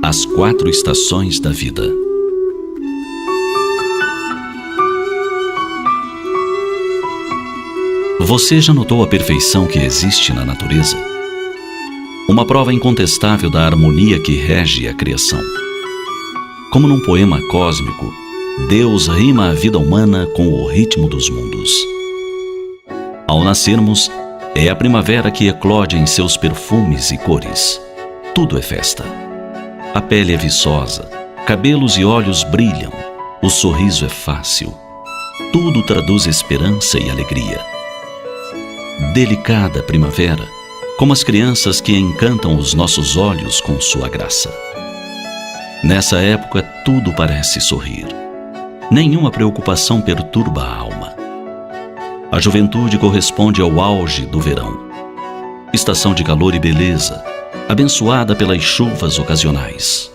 As 4 estações da vida. Você já notou a perfeição que existe na natureza? Uma prova incontestável da harmonia que rege a criação. Como num poema cósmico, Deus rima a vida humana com o ritmo dos mundos. Ao nascermos, é a primavera que eclode em seus perfumes e cores. Tudo é festa. A pele é viçosa, cabelos e olhos brilham, o sorriso é fácil. Tudo traduz esperança e alegria. Delicada primavera, como as crianças que encantam os nossos olhos com sua graça. Nessa época, tudo parece sorrir. Nenhuma preocupação perturba a alma. A juventude corresponde ao auge do verão. Estação de calor e beleza, abençoada pelas chuvas ocasionais.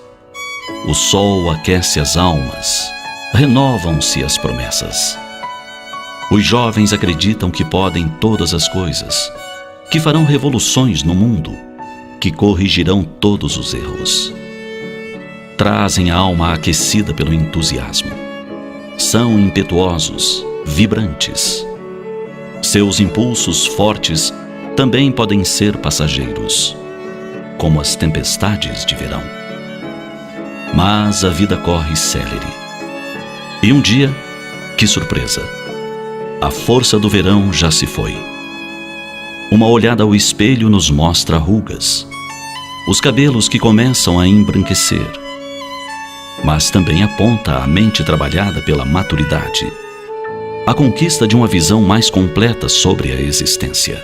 O sol aquece as almas, renovam-se as promessas. Os jovens acreditam que podem todas as coisas, que farão revoluções no mundo, que corrigirão todos os erros. Trazem a alma aquecida pelo entusiasmo. São impetuosos, vibrantes. Seus impulsos fortes também podem ser passageiros, como as tempestades de verão. Mas a vida corre célere. E um dia, que surpresa! A força do verão já se foi. Uma olhada ao espelho nos mostra rugas, os cabelos que começam a embranquecer, mas também aponta a mente trabalhada pela maturidade, a conquista de uma visão mais completa sobre a existência.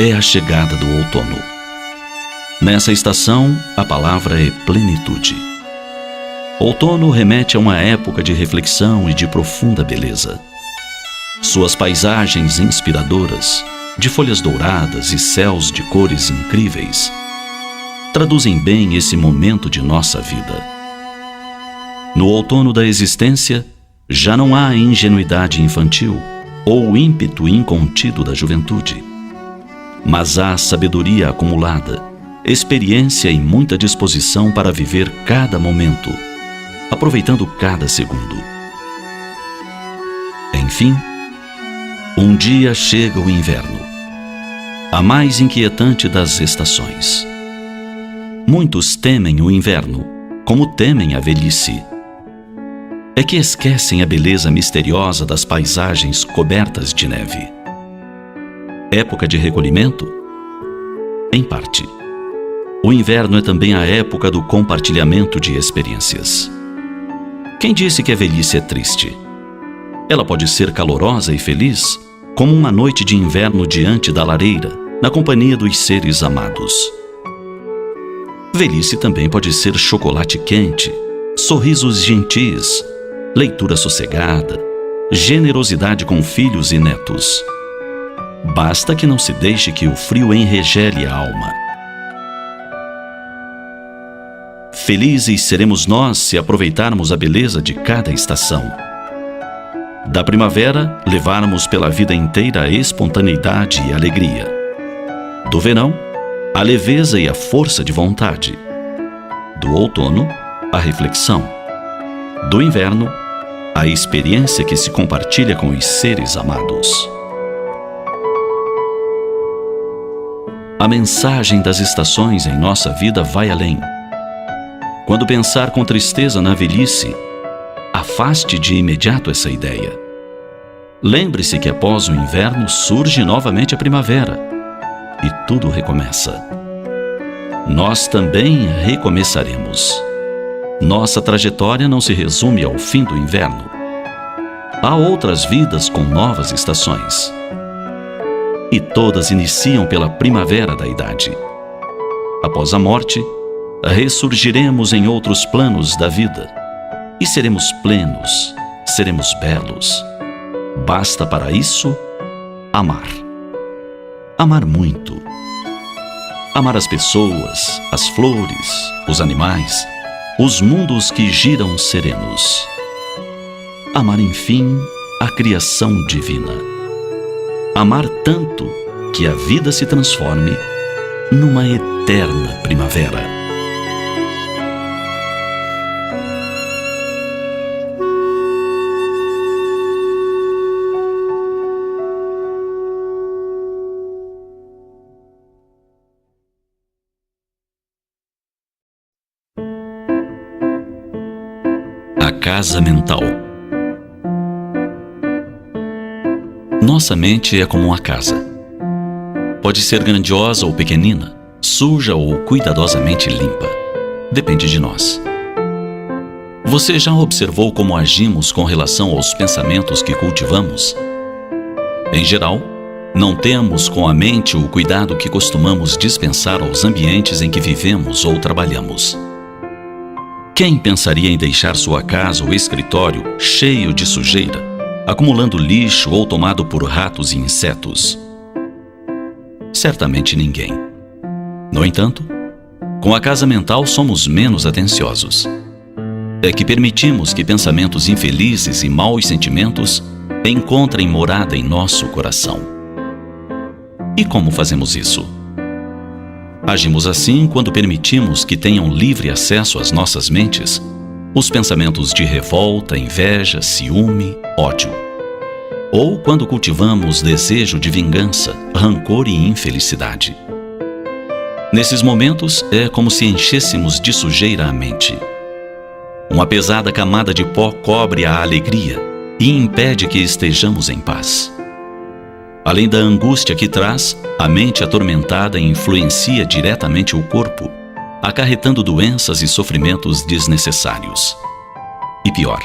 É a chegada do outono. Nessa estação, a palavra é plenitude. Outono remete a uma época de reflexão e de profunda beleza. Suas paisagens inspiradoras, de folhas douradas e céus de cores incríveis, traduzem bem esse momento de nossa vida. No outono da existência, já não há ingenuidade infantil ou ímpeto incontido da juventude, mas há sabedoria acumulada, experiência e muita disposição para viver cada momento, aproveitando cada segundo. Enfim, um dia chega o inverno, a mais inquietante das estações. Muitos temem o inverno, como temem a velhice. É que esquecem a beleza misteriosa das paisagens cobertas de neve. Época de recolhimento? Em parte. O inverno é também a época do compartilhamento de experiências. Quem disse que a velhice é triste? Ela pode ser calorosa e feliz, como uma noite de inverno diante da lareira, na companhia dos seres amados. Velhice também pode ser chocolate quente, sorrisos gentis, leitura sossegada, generosidade com filhos e netos. Basta que não se deixe que o frio enregele a alma. Felizes seremos nós se aproveitarmos a beleza de cada estação. Da primavera, levarmos pela vida inteira a espontaneidade e alegria. Do verão, a leveza e a força de vontade. Do outono, a reflexão. Do inverno, a experiência que se compartilha com os seres amados. A mensagem das estações em nossa vida vai além. Quando pensar com tristeza na velhice, afaste de imediato essa ideia. Lembre-se que após o inverno surge novamente a primavera e tudo recomeça. Nós também recomeçaremos. Nossa trajetória não se resume ao fim do inverno. Há outras vidas com novas estações. E todas iniciam pela primavera da idade. Após a morte, ressurgiremos em outros planos da vida e seremos plenos, seremos belos. Basta para isso amar. Amar muito. Amar as pessoas, as flores, os animais, os mundos que giram serenos. Amar, enfim, a criação divina. Amar tanto que a vida se transforme numa eterna primavera. A casa mental. Nossa mente é como uma casa. Pode ser grandiosa ou pequenina, suja ou cuidadosamente limpa. Depende de nós. Você já observou como agimos com relação aos pensamentos que cultivamos? Em geral, não temos com a mente o cuidado que costumamos dispensar aos ambientes em que vivemos ou trabalhamos. Quem pensaria em deixar sua casa ou escritório cheio de sujeira, acumulando lixo ou tomado por ratos e insetos? Certamente ninguém. No entanto, com a casa mental somos menos atenciosos. É que permitimos que pensamentos infelizes e maus sentimentos encontrem morada em nosso coração. E como fazemos isso? Agimos assim quando permitimos que tenham livre acesso às nossas mentes os pensamentos de revolta, inveja, ciúme, ódio. Ou quando cultivamos desejo de vingança, rancor e infelicidade. Nesses momentos é como se enchêssemos de sujeira a mente. Uma pesada camada de pó cobre a alegria e impede que estejamos em paz. Além da angústia que traz, a mente atormentada influencia diretamente o corpo, acarretando doenças e sofrimentos desnecessários. E pior,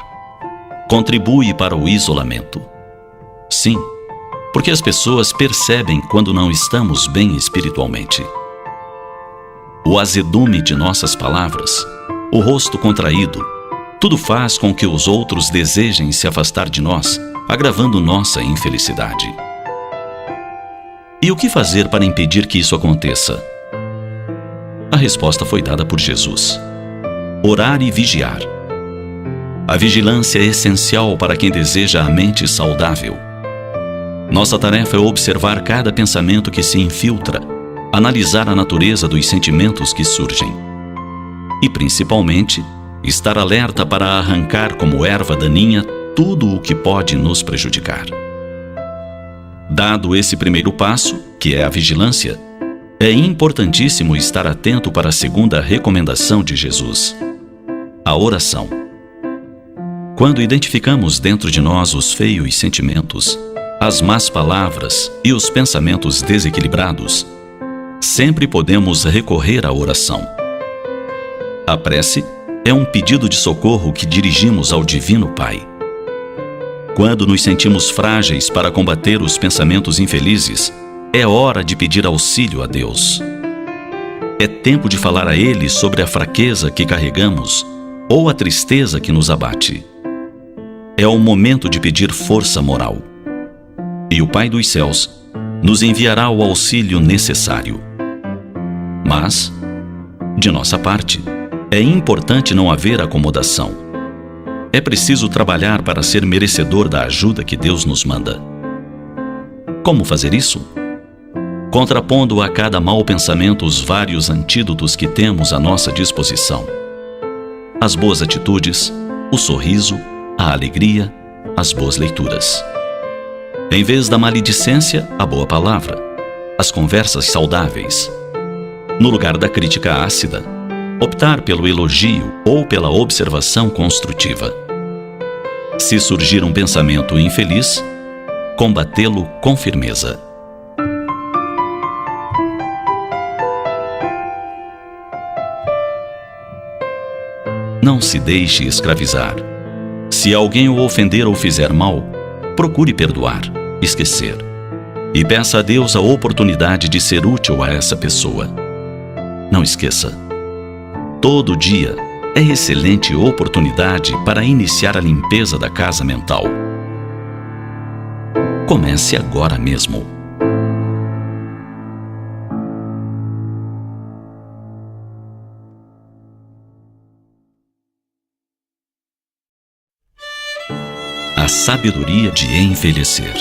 contribui para o isolamento. Sim, porque as pessoas percebem quando não estamos bem espiritualmente. O azedume de nossas palavras, o rosto contraído, tudo faz com que os outros desejem se afastar de nós, agravando nossa infelicidade. E o que fazer para impedir que isso aconteça? A resposta foi dada por Jesus: orar e vigiar. A vigilância é essencial para quem deseja a mente saudável. Nossa tarefa é observar cada pensamento que se infiltra, analisar a natureza dos sentimentos que surgem. E, principalmente, estar alerta para arrancar como erva daninha tudo o que pode nos prejudicar. Dado esse primeiro passo, que é a vigilância, é importantíssimo estar atento para a segunda recomendação de Jesus: a oração. Quando identificamos dentro de nós os feios sentimentos, as más palavras e os pensamentos desequilibrados, sempre podemos recorrer à oração. A prece é um pedido de socorro que dirigimos ao Divino Pai. Quando nos sentimos frágeis para combater os pensamentos infelizes, é hora de pedir auxílio a Deus. É tempo de falar a Ele sobre a fraqueza que carregamos ou a tristeza que nos abate. É o momento de pedir força moral. E o Pai dos céus nos enviará o auxílio necessário. Mas, de nossa parte, é importante não haver acomodação. É preciso trabalhar para ser merecedor da ajuda que Deus nos manda. Como fazer isso? Contrapondo a cada mau pensamento os vários antídotos que temos à nossa disposição: as boas atitudes, o sorriso, a alegria, as boas leituras. Em vez da maledicência, a boa palavra, as conversas saudáveis. No lugar da crítica ácida, optar pelo elogio ou pela observação construtiva. Se surgir um pensamento infeliz, combatê-lo com firmeza. Não se deixe escravizar. Se alguém o ofender ou fizer mal, procure perdoar, esquecer. E peça a Deus a oportunidade de ser útil a essa pessoa. Não esqueça: todo dia é excelente oportunidade para iniciar a limpeza da casa mental. Comece agora mesmo. A sabedoria de envelhecer.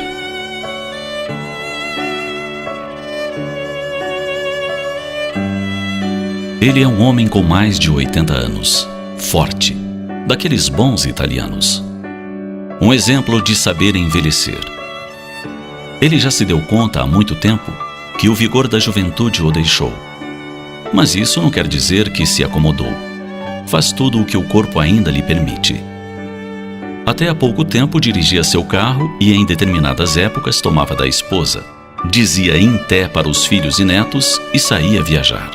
Ele é um homem com mais de 80 anos, forte, daqueles bons italianos. Um exemplo de saber envelhecer. Ele já se deu conta há muito tempo que o vigor da juventude o deixou. Mas isso não quer dizer que se acomodou. Faz tudo o que o corpo ainda lhe permite. Até há pouco tempo dirigia seu carro e em determinadas épocas tomava da esposa, dizia em té para os filhos e netos e saía viajar.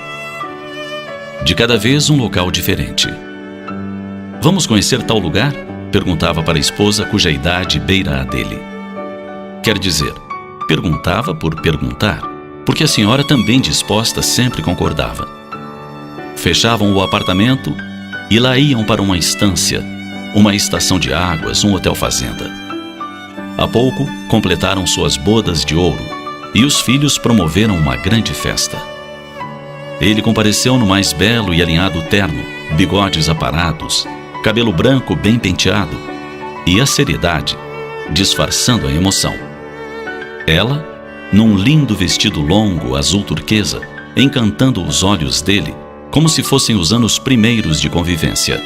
De cada vez um local diferente. Vamos conhecer tal lugar? Perguntava para a esposa cuja idade beira a dele. Quer dizer, perguntava por perguntar, porque a senhora também disposta sempre concordava. Fechavam o apartamento e lá iam para uma estância, uma estação de águas, um hotel-fazenda. Há pouco completaram suas bodas de ouro e os filhos promoveram uma grande festa. Ele compareceu no mais belo e alinhado terno, bigodes aparados, cabelo branco bem penteado e a seriedade, disfarçando a emoção. Ela, num lindo vestido longo, azul turquesa, encantando os olhos dele, como se fossem os anos primeiros de convivência.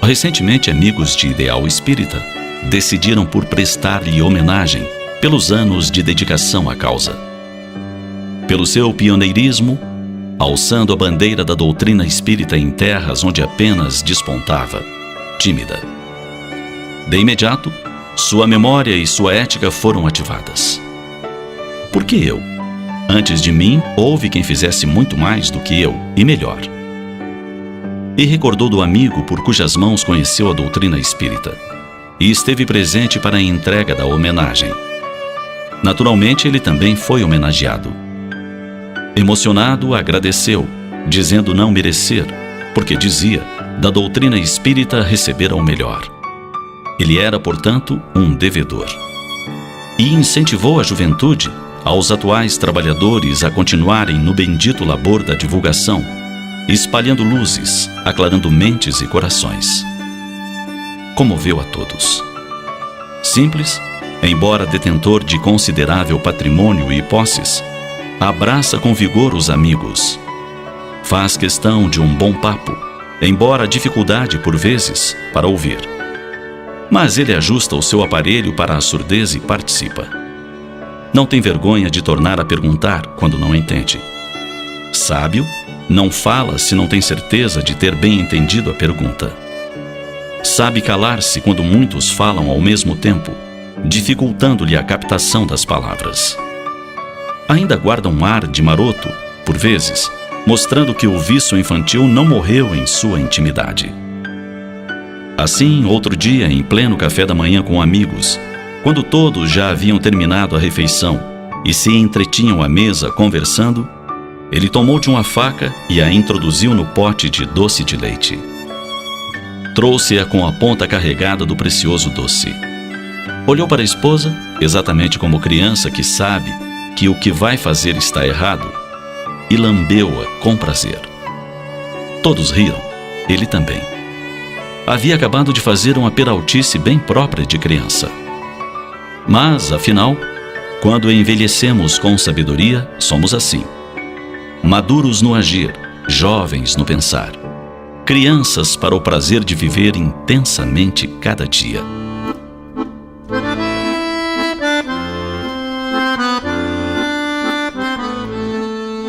Recentemente, amigos de ideal espírita decidiram por prestar-lhe homenagem pelos anos de dedicação à causa. Pelo seu pioneirismo, alçando a bandeira da doutrina espírita em terras onde apenas despontava, tímida. De imediato, sua memória e sua ética foram ativadas. Por que eu? Antes de mim, houve quem fizesse muito mais do que eu, e melhor. E recordou do amigo por cujas mãos conheceu a doutrina espírita, e esteve presente para a entrega da homenagem. Naturalmente, ele também foi homenageado. Emocionado, agradeceu, dizendo não merecer, porque dizia, da doutrina espírita recebera o melhor. Ele era, portanto, um devedor. E incentivou a juventude, aos atuais trabalhadores a continuarem no bendito labor da divulgação, espalhando luzes, aclarando mentes e corações. Comoveu a todos. Simples, embora detentor de considerável patrimônio e posses, abraça com vigor os amigos. Faz questão de um bom papo, embora dificuldade por vezes para ouvir. Mas ele ajusta o seu aparelho para a surdez e participa. Não tem vergonha de tornar a perguntar quando não entende. Sábio, não fala se não tem certeza de ter bem entendido a pergunta. Sabe calar-se quando muitos falam ao mesmo tempo, dificultando-lhe a captação das palavras. Ainda guarda um ar de maroto, por vezes, mostrando que o vício infantil não morreu em sua intimidade. Assim, outro dia, em pleno café da manhã com amigos, quando todos já haviam terminado a refeição e se entretinham à mesa conversando, ele tomou de uma faca e a introduziu no pote de doce de leite. Trouxe-a com a ponta carregada do precioso doce. Olhou para a esposa, exatamente como criança que sabe que o que vai fazer está errado, e lambeu-a com prazer. Todos riram, ele também. Havia acabado de fazer uma peraltice bem própria de criança. Mas, afinal, quando envelhecemos com sabedoria, somos assim. Maduros no agir, jovens no pensar. Crianças para o prazer de viver intensamente cada dia.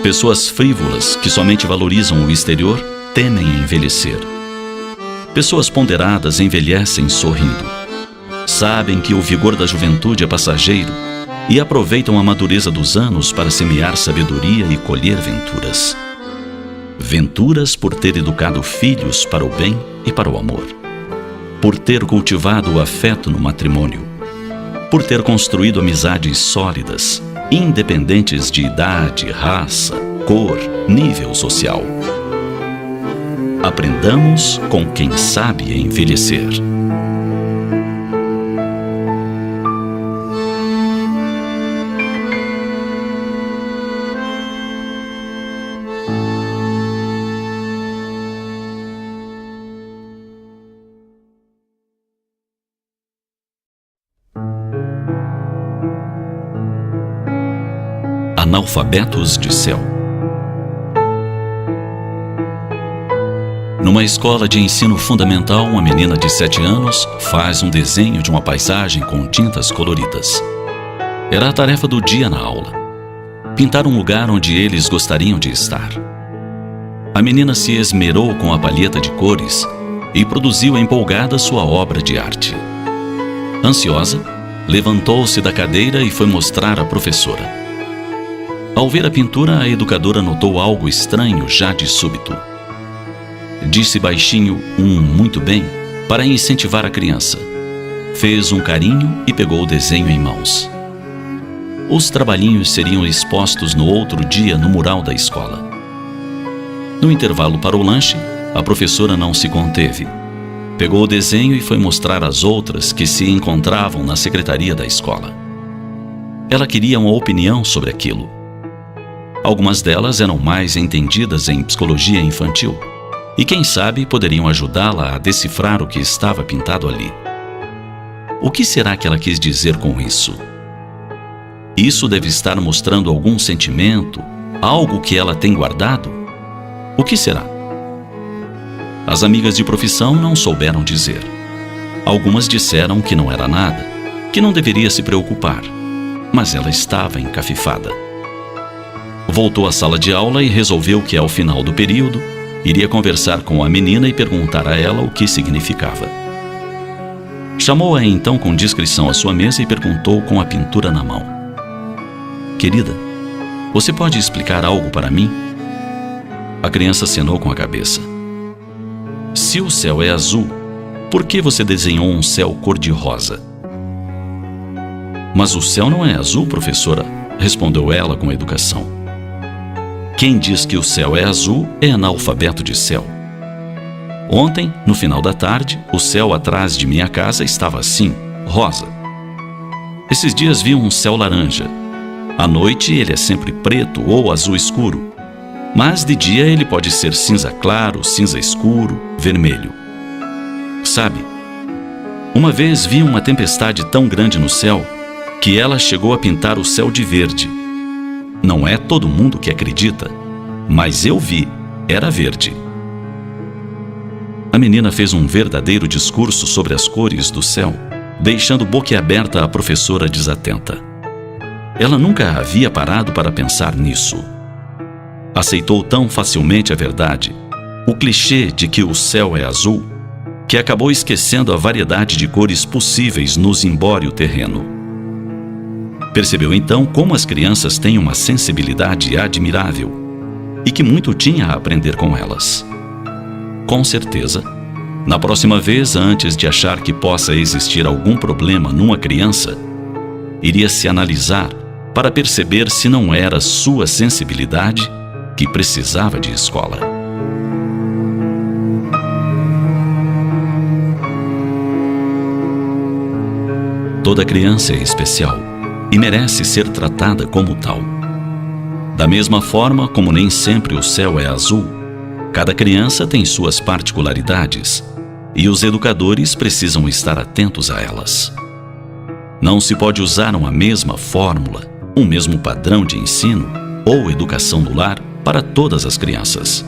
Pessoas frívolas que somente valorizam o exterior temem envelhecer. Pessoas ponderadas envelhecem sorrindo. Sabem que o vigor da juventude é passageiro e aproveitam a madureza dos anos para semear sabedoria e colher venturas. Venturas por ter educado filhos para o bem e para o amor. Por ter cultivado o afeto no matrimônio. Por ter construído amizades sólidas, independentes de idade, raça, cor, nível social. Aprendamos com quem sabe envelhecer. Analfabetos de céu. Numa escola de ensino fundamental, uma menina de 7 anos faz um desenho de uma paisagem com tintas coloridas. Era a tarefa do dia na aula: pintar um lugar onde eles gostariam de estar. A menina se esmerou com a palheta de cores e produziu empolgada sua obra de arte. Ansiosa, levantou-se da cadeira e foi mostrar à professora. Ao ver a pintura, a educadora notou algo estranho já de súbito. Disse baixinho muito bem para incentivar a criança. Fez um carinho e pegou o desenho em mãos. Os trabalhinhos seriam expostos no outro dia no mural da escola. No intervalo para o lanche, a professora não se conteve. Pegou o desenho e foi mostrar às outras que se encontravam na secretaria da escola. Ela queria uma opinião sobre aquilo. Algumas delas eram mais entendidas em psicologia infantil e, quem sabe, poderiam ajudá-la a decifrar o que estava pintado ali. O que será que ela quis dizer com isso? Isso deve estar mostrando algum sentimento, algo que ela tem guardado? O que será? As amigas de profissão não souberam dizer. Algumas disseram que não era nada, que não deveria se preocupar, mas ela estava encafifada. Voltou à sala de aula e resolveu que, ao final do período, iria conversar com a menina e perguntar a ela o que significava. Chamou-a então com discrição à sua mesa e perguntou com a pintura na mão: "Querida, você pode explicar algo para mim?" A criança acenou com a cabeça. "Se o céu é azul, por que você desenhou um céu cor-de-rosa?" "Mas o céu não é azul, professora", respondeu ela com educação. "Quem diz que o céu é azul é analfabeto de céu. Ontem, no final da tarde, o céu atrás de minha casa estava assim, rosa. Esses dias vi um céu laranja. À noite ele é sempre preto ou azul escuro, mas de dia ele pode ser cinza claro, cinza escuro, vermelho. Sabe, uma vez vi uma tempestade tão grande no céu que ela chegou a pintar o céu de verde. Não é todo mundo que acredita, mas eu vi, era verde." A menina fez um verdadeiro discurso sobre as cores do céu, deixando boquiaberta a professora desatenta. Ela nunca havia parado para pensar nisso. Aceitou tão facilmente a verdade, o clichê de que o céu é azul, que acabou esquecendo a variedade de cores possíveis no zimbório terreno. Percebeu então como as crianças têm uma sensibilidade admirável e que muito tinha a aprender com elas. Com certeza, na próxima vez, antes de achar que possa existir algum problema numa criança, iria se analisar para perceber se não era sua sensibilidade que precisava de escola. Toda criança é especial e merece ser tratada como tal. Da mesma forma como nem sempre o céu é azul, cada criança tem suas particularidades e os educadores precisam estar atentos a elas. Não se pode usar uma mesma fórmula, um mesmo padrão de ensino ou educação no lar para todas as crianças.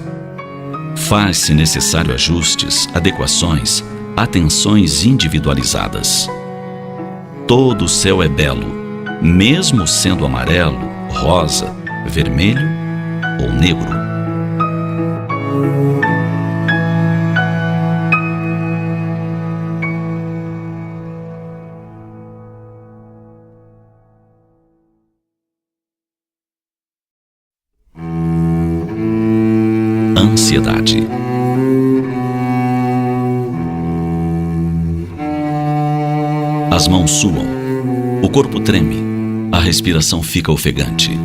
Faz-se necessário ajustes, adequações, atenções individualizadas. Todo o céu é belo, mesmo sendo amarelo, rosa, vermelho ou negro. Ansiedade. As mãos suam, o corpo treme, a respiração fica ofegante.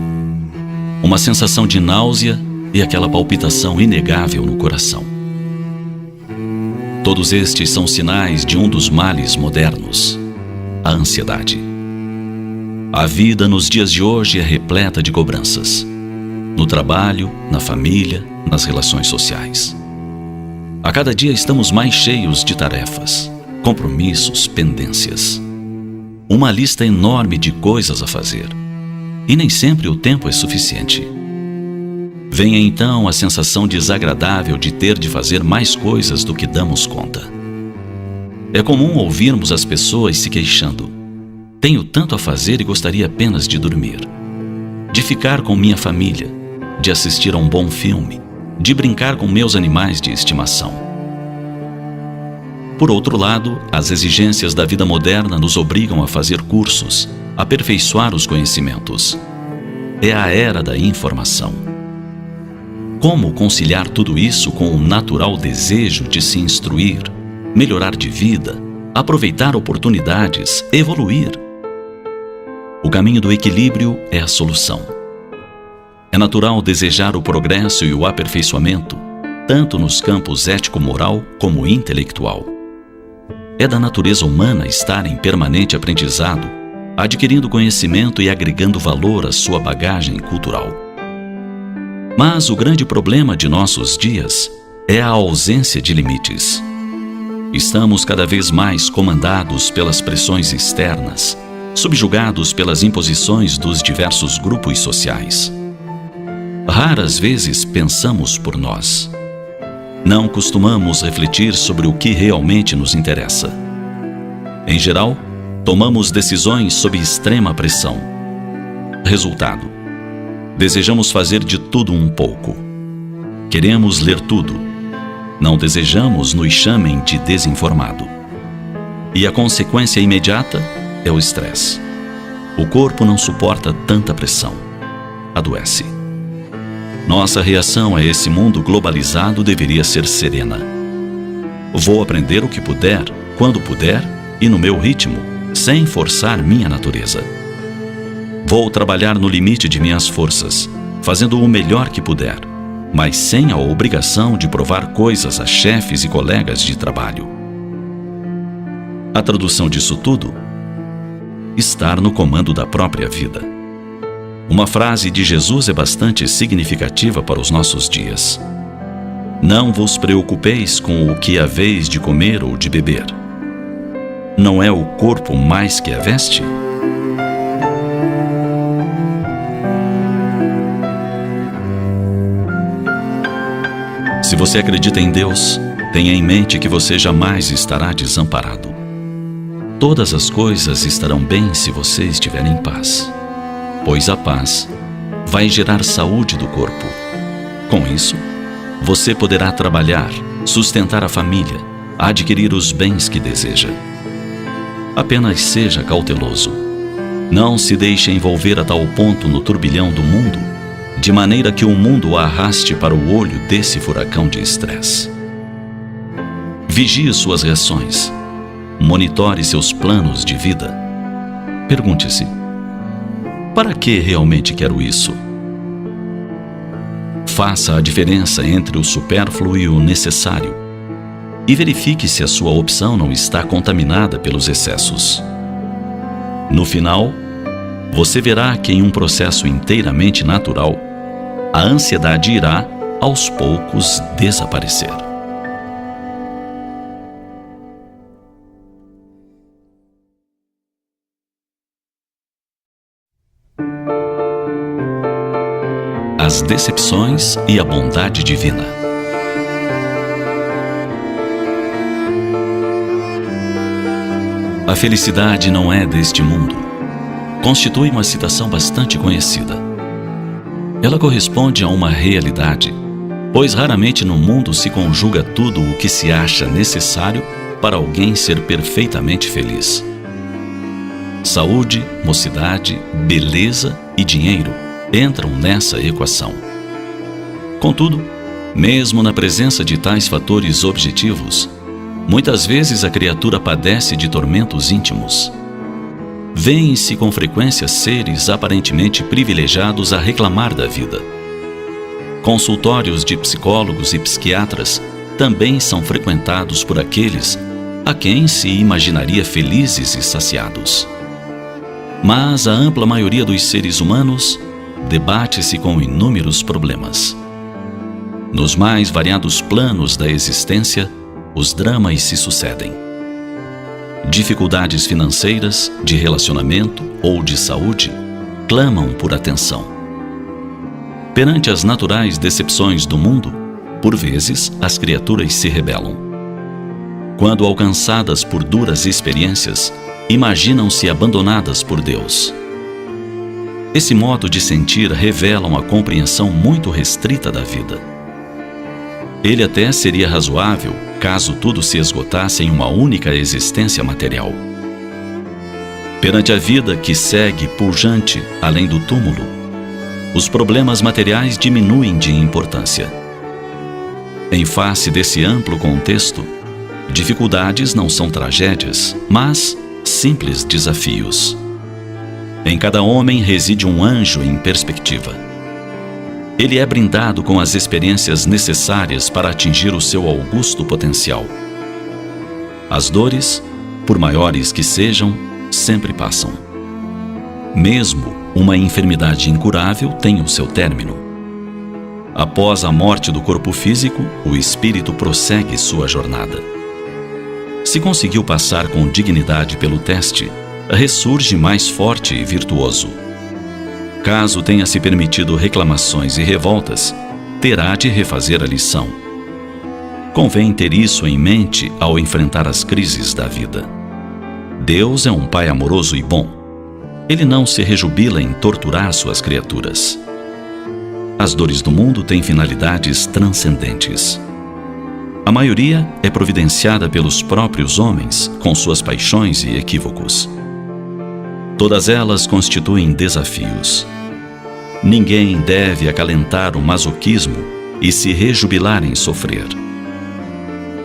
Uma sensação de náusea e aquela palpitação inegável no coração. Todos estes são sinais de um dos males modernos, a ansiedade. A vida nos dias de hoje é repleta de cobranças. No trabalho, na família, nas relações sociais. A cada dia estamos mais cheios de tarefas, compromissos, pendências. Uma lista enorme de coisas a fazer. E nem sempre o tempo é suficiente. Vem então a sensação desagradável de ter de fazer mais coisas do que damos conta. É comum ouvirmos as pessoas se queixando: tenho tanto a fazer e gostaria apenas de dormir, de ficar com minha família, de assistir a um bom filme, de brincar com meus animais de estimação. Por outro lado, as exigências da vida moderna nos obrigam a fazer cursos, a aperfeiçoar os conhecimentos. É a era da informação. Como conciliar tudo isso com o natural desejo de se instruir, melhorar de vida, aproveitar oportunidades, evoluir? O caminho do equilíbrio é a solução. É natural desejar o progresso e o aperfeiçoamento, tanto nos campos ético-moral como intelectual. É da natureza humana estar em permanente aprendizado, adquirindo conhecimento e agregando valor à sua bagagem cultural. Mas o grande problema de nossos dias é a ausência de limites. Estamos cada vez mais comandados pelas pressões externas, subjugados pelas imposições dos diversos grupos sociais. Raras vezes pensamos por nós. Não costumamos refletir sobre o que realmente nos interessa. Em geral, tomamos decisões sob extrema pressão. Resultado: desejamos fazer de tudo um pouco. Queremos ler tudo. Não desejamos nos chamem de desinformado. E a consequência imediata é o estresse. O corpo não suporta tanta pressão. Adoece. Nossa reação a esse mundo globalizado deveria ser serena. Vou aprender o que puder, quando puder e no meu ritmo, sem forçar minha natureza. Vou trabalhar no limite de minhas forças, fazendo o melhor que puder, mas sem a obrigação de provar coisas a chefes e colegas de trabalho. A tradução disso tudo: estar no comando da própria vida. Uma frase de Jesus é bastante significativa para os nossos dias: não vos preocupeis com o que haveis de comer ou de beber. Não é o corpo mais que a veste? Se você acredita em Deus, tenha em mente que você jamais estará desamparado. Todas as coisas estarão bem se você estiver em paz, pois a paz vai gerar saúde do corpo. Com isso, você poderá trabalhar, sustentar a família, adquirir os bens que deseja. Apenas seja cauteloso. Não se deixe envolver a tal ponto no turbilhão do mundo, de maneira que o mundo o arraste para o olho desse furacão de estresse. Vigie suas reações. Monitore seus planos de vida. Pergunte-se: para que realmente quero isso? Faça a diferença entre o supérfluo e o necessário e verifique se a sua opção não está contaminada pelos excessos. No final, você verá que em um processo inteiramente natural, a ansiedade irá, aos poucos, desaparecer. As decepções e a bondade divina. A felicidade não é deste mundo. Constitui uma citação bastante conhecida. Ela corresponde a uma realidade, pois raramente no mundo se conjuga tudo o que se acha necessário para alguém ser perfeitamente feliz. Saúde, mocidade, beleza e dinheiro entram nessa equação. Contudo, mesmo na presença de tais fatores objetivos, muitas vezes a criatura padece de tormentos íntimos. Vêem-se com frequência seres aparentemente privilegiados a reclamar da vida. Consultórios de psicólogos e psiquiatras também são frequentados por aqueles a quem se imaginaria felizes e saciados. Mas a ampla maioria dos seres humanos debate-se com inúmeros problemas. Nos mais variados planos da existência, os dramas se sucedem. Dificuldades financeiras, de relacionamento ou de saúde clamam por atenção. Perante as naturais decepções do mundo, por vezes as criaturas se rebelam. Quando alcançadas por duras experiências, imaginam-se abandonadas por Deus. Esse modo de sentir revela uma compreensão muito restrita da vida. Ele até seria razoável caso tudo se esgotasse em uma única existência material. Perante a vida que segue pujante além do túmulo, os problemas materiais diminuem de importância. Em face desse amplo contexto, dificuldades não são tragédias, mas simples desafios. Em cada homem reside um anjo em perspectiva. Ele é brindado com as experiências necessárias para atingir o seu augusto potencial. As dores, por maiores que sejam, sempre passam. Mesmo uma enfermidade incurável tem o seu término. Após a morte do corpo físico, o espírito prossegue sua jornada. Se conseguiu passar com dignidade pelo teste, ressurge mais forte e virtuoso. Caso tenha se permitido reclamações e revoltas, terá de refazer a lição. Convém ter isso em mente ao enfrentar as crises da vida. Deus é um Pai amoroso e bom. Ele não se rejubila em torturar suas criaturas. As dores do mundo têm finalidades transcendentes. A maioria é providenciada pelos próprios homens, com suas paixões e equívocos. Todas elas constituem desafios. Ninguém deve acalentar o masoquismo e se rejubilar em sofrer.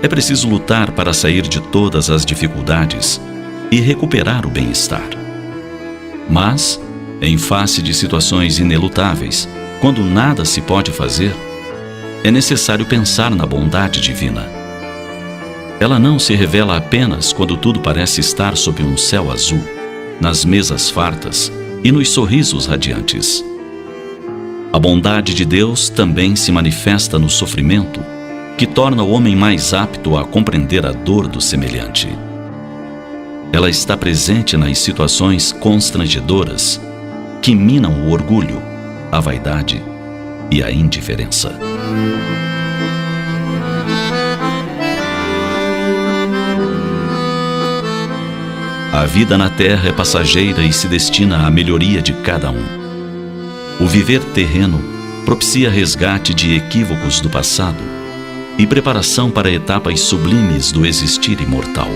É preciso lutar para sair de todas as dificuldades e recuperar o bem-estar. Mas, em face de situações inelutáveis, quando nada se pode fazer, é necessário pensar na bondade divina. Ela não se revela apenas quando tudo parece estar sob um céu azul, nas mesas fartas e nos sorrisos radiantes. A bondade de Deus também se manifesta no sofrimento, que torna o homem mais apto a compreender a dor do semelhante. Ela está presente nas situações constrangedoras, que minam o orgulho, a vaidade e a indiferença. A vida na terra é passageira e se destina à melhoria de cada um. O viver terreno propicia resgate de equívocos do passado e preparação para etapas sublimes do existir imortal.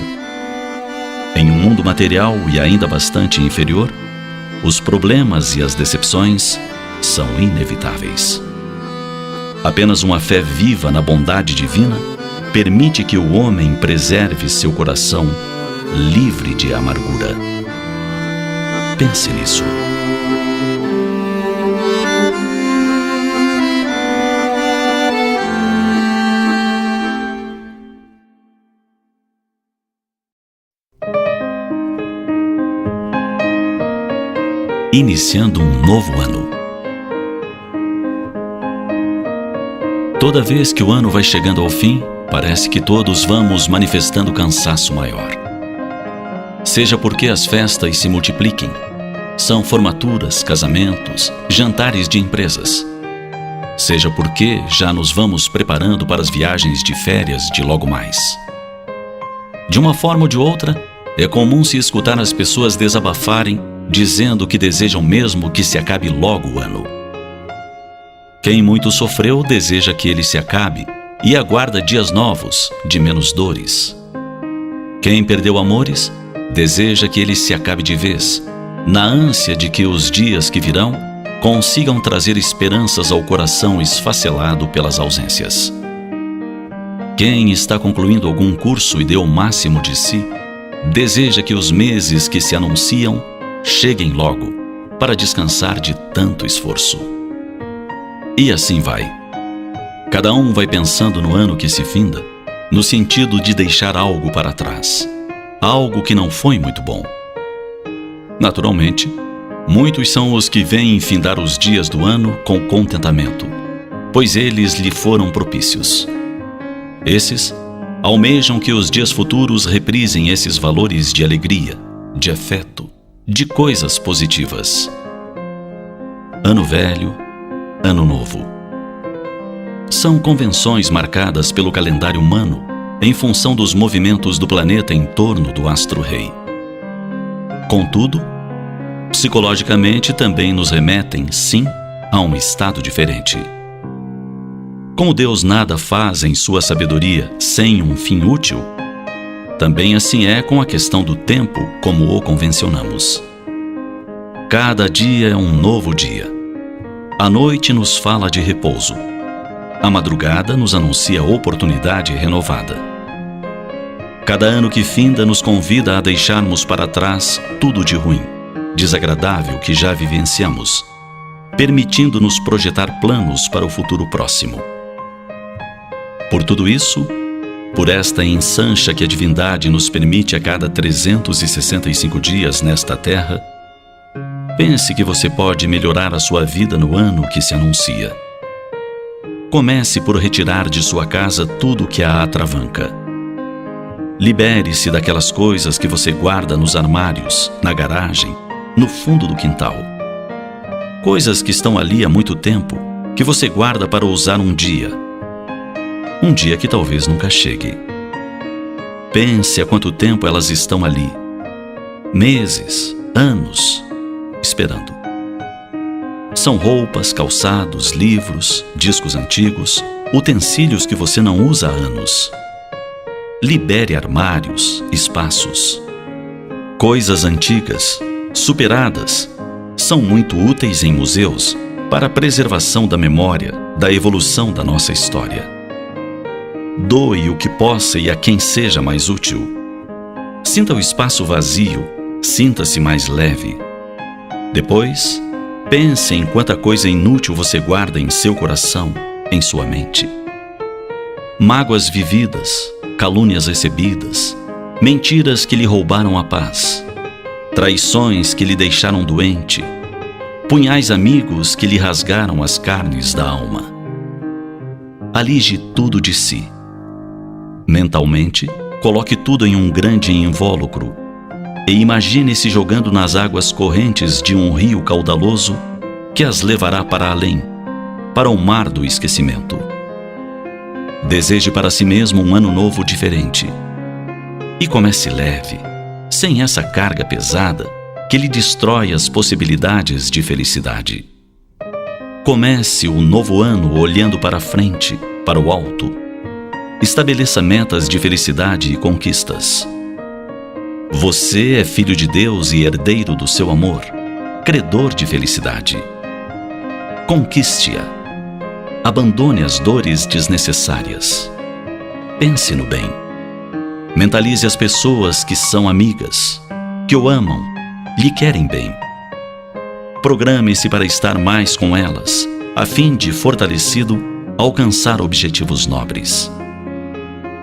Em um mundo material e ainda bastante inferior, os problemas e as decepções são inevitáveis. Apenas uma fé viva na bondade divina permite que o homem preserve seu coração livre de amargura. Pense nisso. Iniciando um novo ano. Toda vez que o ano vai chegando ao fim, parece que todos vamos manifestando cansaço maior. Seja porque as festas se multipliquem, são formaturas, casamentos, jantares de empresas. Seja porque já nos vamos preparando para as viagens de férias de logo mais. De uma forma ou de outra, é comum se escutar as pessoas desabafarem, dizendo que desejam mesmo que se acabe logo o ano. Quem muito sofreu deseja que ele se acabe e aguarda dias novos, de menos dores. Quem perdeu amores deseja que ele se acabe de vez, na ânsia de que os dias que virão consigam trazer esperanças ao coração esfacelado pelas ausências. Quem está concluindo algum curso e deu o máximo de si, deseja que os meses que se anunciam cheguem logo, para descansar de tanto esforço. E assim vai. Cada um vai pensando no ano que se finda, no sentido de deixar algo para trás, algo que não foi muito bom. Naturalmente, muitos são os que veem findar os dias do ano com contentamento, pois eles lhe foram propícios. Esses almejam que os dias futuros reprisem esses valores de alegria, de afeto, de coisas positivas. Ano velho, Ano Novo. São convenções marcadas pelo calendário humano em função dos movimentos do planeta em torno do astro-rei. Contudo, psicologicamente também nos remetem, sim, a um estado diferente. Como Deus nada faz em sua sabedoria sem um fim útil, também assim é com a questão do tempo como o convencionamos. Cada dia é um novo dia. A noite nos fala de repouso. A madrugada nos anuncia oportunidade renovada. Cada ano que finda nos convida a deixarmos para trás tudo de ruim, desagradável que já vivenciamos, permitindo-nos projetar planos para o futuro próximo. Por tudo isso, por esta ensancha que a divindade nos permite a cada 365 dias nesta terra, pense que você pode melhorar a sua vida no ano que se anuncia. Comece por retirar de sua casa tudo que a atravanca. Libere-se daquelas coisas que você guarda nos armários, na garagem, no fundo do quintal. Coisas que estão ali há muito tempo, que você guarda para usar um dia que talvez nunca chegue. Pense há quanto tempo elas estão ali. Meses, anos, esperando. São roupas, calçados, livros, discos antigos, utensílios que você não usa há anos. Libere armários, espaços. Coisas antigas, superadas, são muito úteis em museus para a preservação da memória, da evolução da nossa história. Doe o que possa e a quem seja mais útil. Sinta o espaço vazio, sinta-se mais leve. Depois, pense em quanta coisa inútil você guarda em seu coração, em sua mente. Mágoas vividas, calúnias recebidas, mentiras que lhe roubaram a paz, traições que lhe deixaram doente, punhais amigos que lhe rasgaram as carnes da alma. Alige tudo de si. Mentalmente, coloque tudo em um grande invólucro e imagine-se jogando nas águas correntes de um rio caudaloso que as levará para além, para o mar do esquecimento. Deseje para si mesmo um ano novo diferente. E comece leve, sem essa carga pesada que lhe destrói as possibilidades de felicidade. Comece o novo ano olhando para frente, para o alto. Estabeleça metas de felicidade e conquistas. Você é filho de Deus e herdeiro do seu amor, credor de felicidade. Conquiste-a. Abandone as dores desnecessárias. Pense no bem. Mentalize as pessoas que são amigas, que o amam, lhe querem bem. Programe-se para estar mais com elas, a fim de, fortalecido, alcançar objetivos nobres.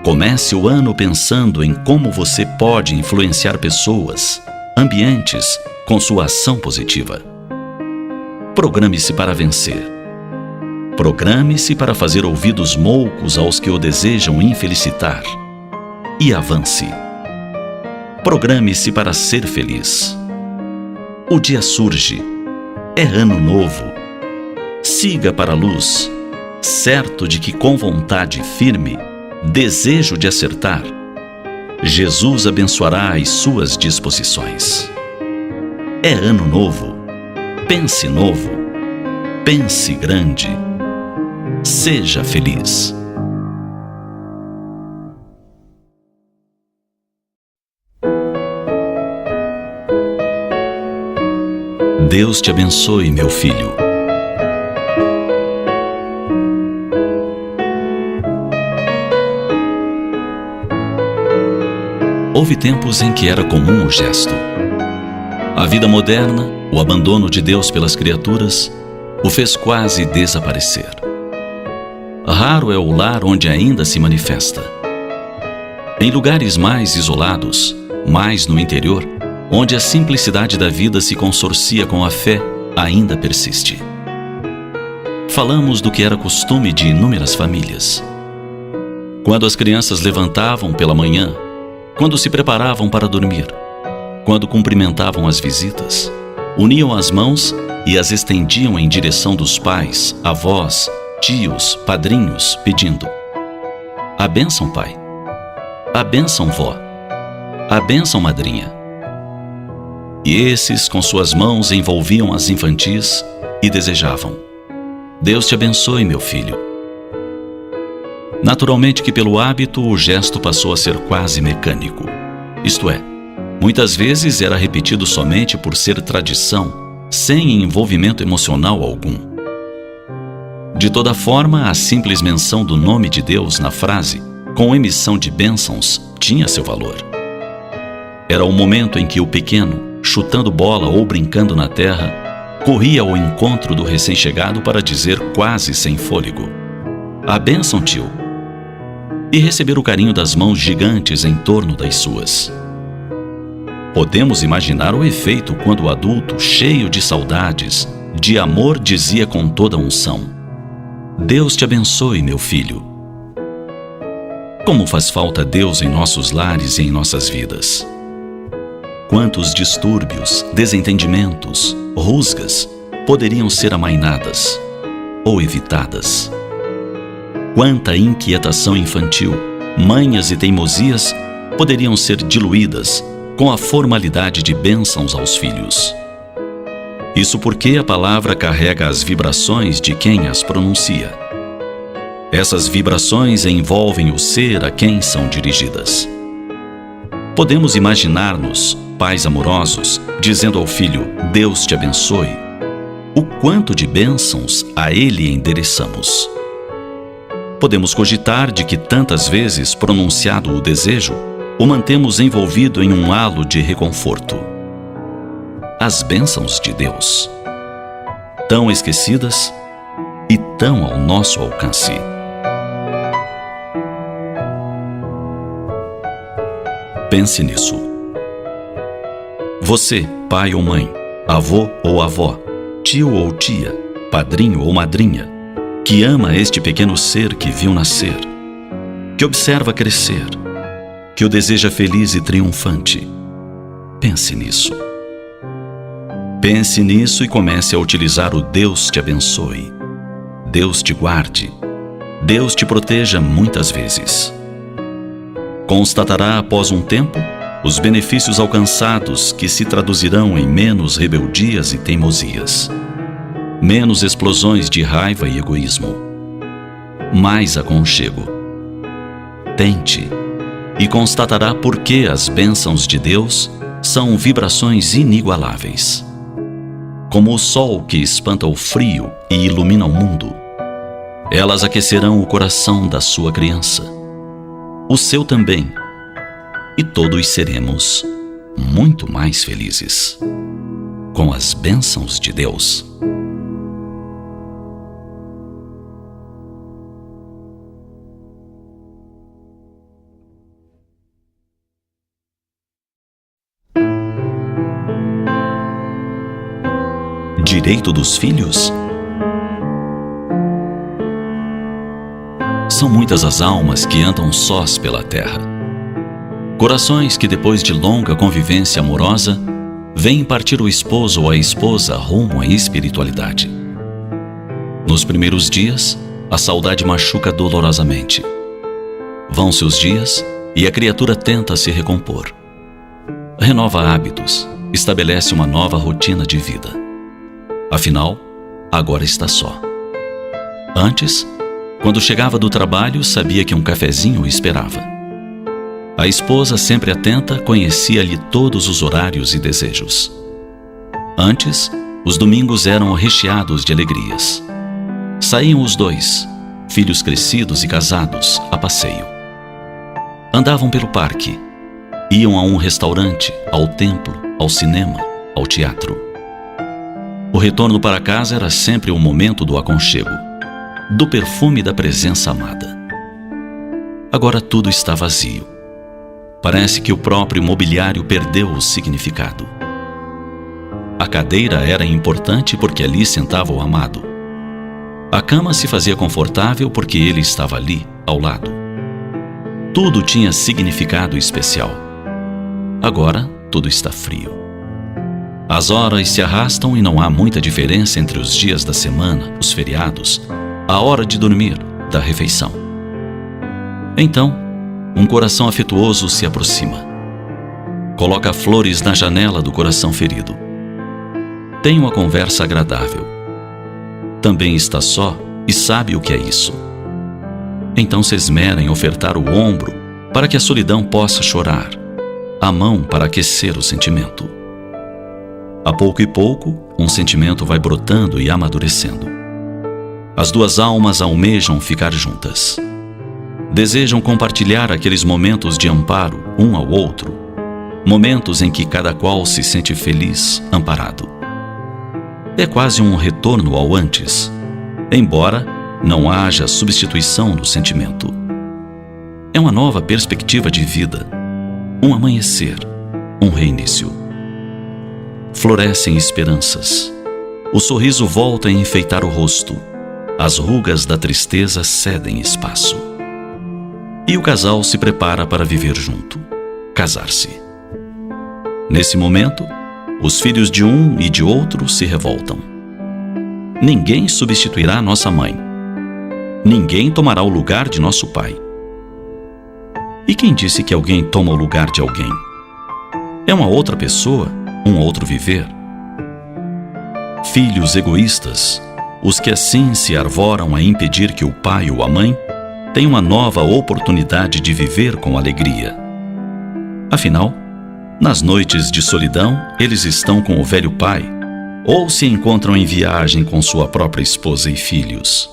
Comece o ano pensando em como você pode influenciar pessoas, ambientes, com sua ação positiva. Programe-se para vencer. Programe-se para fazer ouvidos moucos aos que o desejam infelicitar. E avance. Programe-se para ser feliz. O dia surge. É ano novo. Siga para a luz, certo de que com vontade firme, desejo de acertar, Jesus abençoará as suas disposições. É ano novo. Pense novo. Pense grande. Seja feliz. Deus te abençoe, meu filho. Houve tempos em que era comum o gesto. A vida moderna, o abandono de Deus pelas criaturas, o fez quase desaparecer. Raro é o lar onde ainda se manifesta. Em lugares mais isolados, mais no interior, onde a simplicidade da vida se consorcia com a fé, ainda persiste. Falamos do que era costume de inúmeras famílias. Quando as crianças levantavam pela manhã, quando se preparavam para dormir, quando cumprimentavam as visitas, uniam as mãos e as estendiam em direção dos pais, avós, tios, padrinhos, pedindo: a bênção, pai. A bênção, vó. A bênção, madrinha. E esses, com suas mãos, envolviam as infantis e desejavam: Deus te abençoe, meu filho. Naturalmente que pelo hábito o gesto passou a ser quase mecânico. Isto é, muitas vezes era repetido somente por ser tradição, sem envolvimento emocional algum. De toda forma, a simples menção do nome de Deus na frase, com emissão de bênçãos, tinha seu valor. Era o momento em que o pequeno, chutando bola ou brincando na terra, corria ao encontro do recém-chegado para dizer quase sem fôlego: a bênção, tio. E receber o carinho das mãos gigantes em torno das suas. Podemos imaginar o efeito quando o adulto, cheio de saudades, de amor, dizia com toda unção: Deus te abençoe, meu filho. Como faz falta Deus em nossos lares e em nossas vidas. Quantos distúrbios, desentendimentos, rusgas poderiam ser amainadas ou evitadas. Quanta inquietação infantil, manhas e teimosias poderiam ser diluídas com a formalidade de bênçãos aos filhos. Isso porque a palavra carrega as vibrações de quem as pronuncia. Essas vibrações envolvem o ser a quem são dirigidas. Podemos imaginar-nos, pais amorosos, dizendo ao filho: Deus te abençoe. O quanto de bênçãos a ele endereçamos. Podemos cogitar de que tantas vezes pronunciado o desejo, o mantemos envolvido em um halo de reconforto. As bênçãos de Deus, tão esquecidas e tão ao nosso alcance. Pense nisso. Você, pai ou mãe, avô ou avó, tio ou tia, padrinho ou madrinha, que ama este pequeno ser que viu nascer, que observa crescer, que o deseja feliz e triunfante. Pense nisso. Pense nisso e comece a utilizar o Deus te abençoe, Deus te guarde, Deus te proteja muitas vezes. Constatará após um tempo os benefícios alcançados que se traduzirão em menos rebeldias e teimosias, menos explosões de raiva e egoísmo, mais aconchego. Tente e constatará por que as bênçãos de Deus são vibrações inigualáveis. Como o sol que espanta o frio e ilumina o mundo, elas aquecerão o coração da sua criança, o seu também, e todos seremos muito mais felizes com as bênçãos de Deus. Direito dos filhos? São muitas as almas que andam sós pela terra. Corações que, depois de longa convivência amorosa, vêm partir o esposo ou a esposa rumo à espiritualidade. Nos primeiros dias, a saudade machuca dolorosamente. Vão-se os dias e a criatura tenta se recompor. Renova hábitos, estabelece uma nova rotina de vida. Afinal, agora está só. Antes, quando chegava do trabalho, sabia que um cafezinho o esperava. A esposa, sempre atenta, conhecia-lhe todos os horários e desejos. Antes, os domingos eram recheados de alegrias. Saíam os dois, filhos crescidos e casados, a passeio. Andavam pelo parque, iam a um restaurante, ao templo, ao cinema, ao teatro. O retorno para casa era sempre o momento do aconchego, do perfume da presença amada. Agora tudo está vazio. Parece que o próprio mobiliário perdeu o significado. A cadeira era importante porque ali sentava o amado. A cama se fazia confortável porque ele estava ali, ao lado. Tudo tinha significado especial. Agora tudo está frio. As horas se arrastam e não há muita diferença entre os dias da semana, os feriados, a hora de dormir, da refeição. Então, um coração afetuoso se aproxima. Coloca flores na janela do coração ferido. Tem uma conversa agradável. Também está só e sabe o que é isso. Então se esmera em ofertar o ombro para que a solidão possa chorar, a mão para aquecer o sentimento. A pouco e pouco, um sentimento vai brotando e amadurecendo. As duas almas almejam ficar juntas. Desejam compartilhar aqueles momentos de amparo um ao outro, momentos em que cada qual se sente feliz, amparado. É quase um retorno ao antes, embora não haja substituição do sentimento. É uma nova perspectiva de vida, um amanhecer, um reinício. Florescem esperanças. O sorriso volta a enfeitar o rosto. As rugas da tristeza cedem espaço. E o casal se prepara para viver junto, casar-se. Nesse momento, os filhos de um e de outro se revoltam. Ninguém substituirá nossa mãe. Ninguém tomará o lugar de nosso pai. E quem disse que alguém toma o lugar de alguém? É uma outra pessoa, um outro viver. Filhos egoístas, os que assim se arvoram a impedir que o pai ou a mãe tenha uma nova oportunidade de viver com alegria. Afinal, nas noites de solidão, eles estão com o velho pai, ou se encontram em viagem com sua própria esposa e filhos.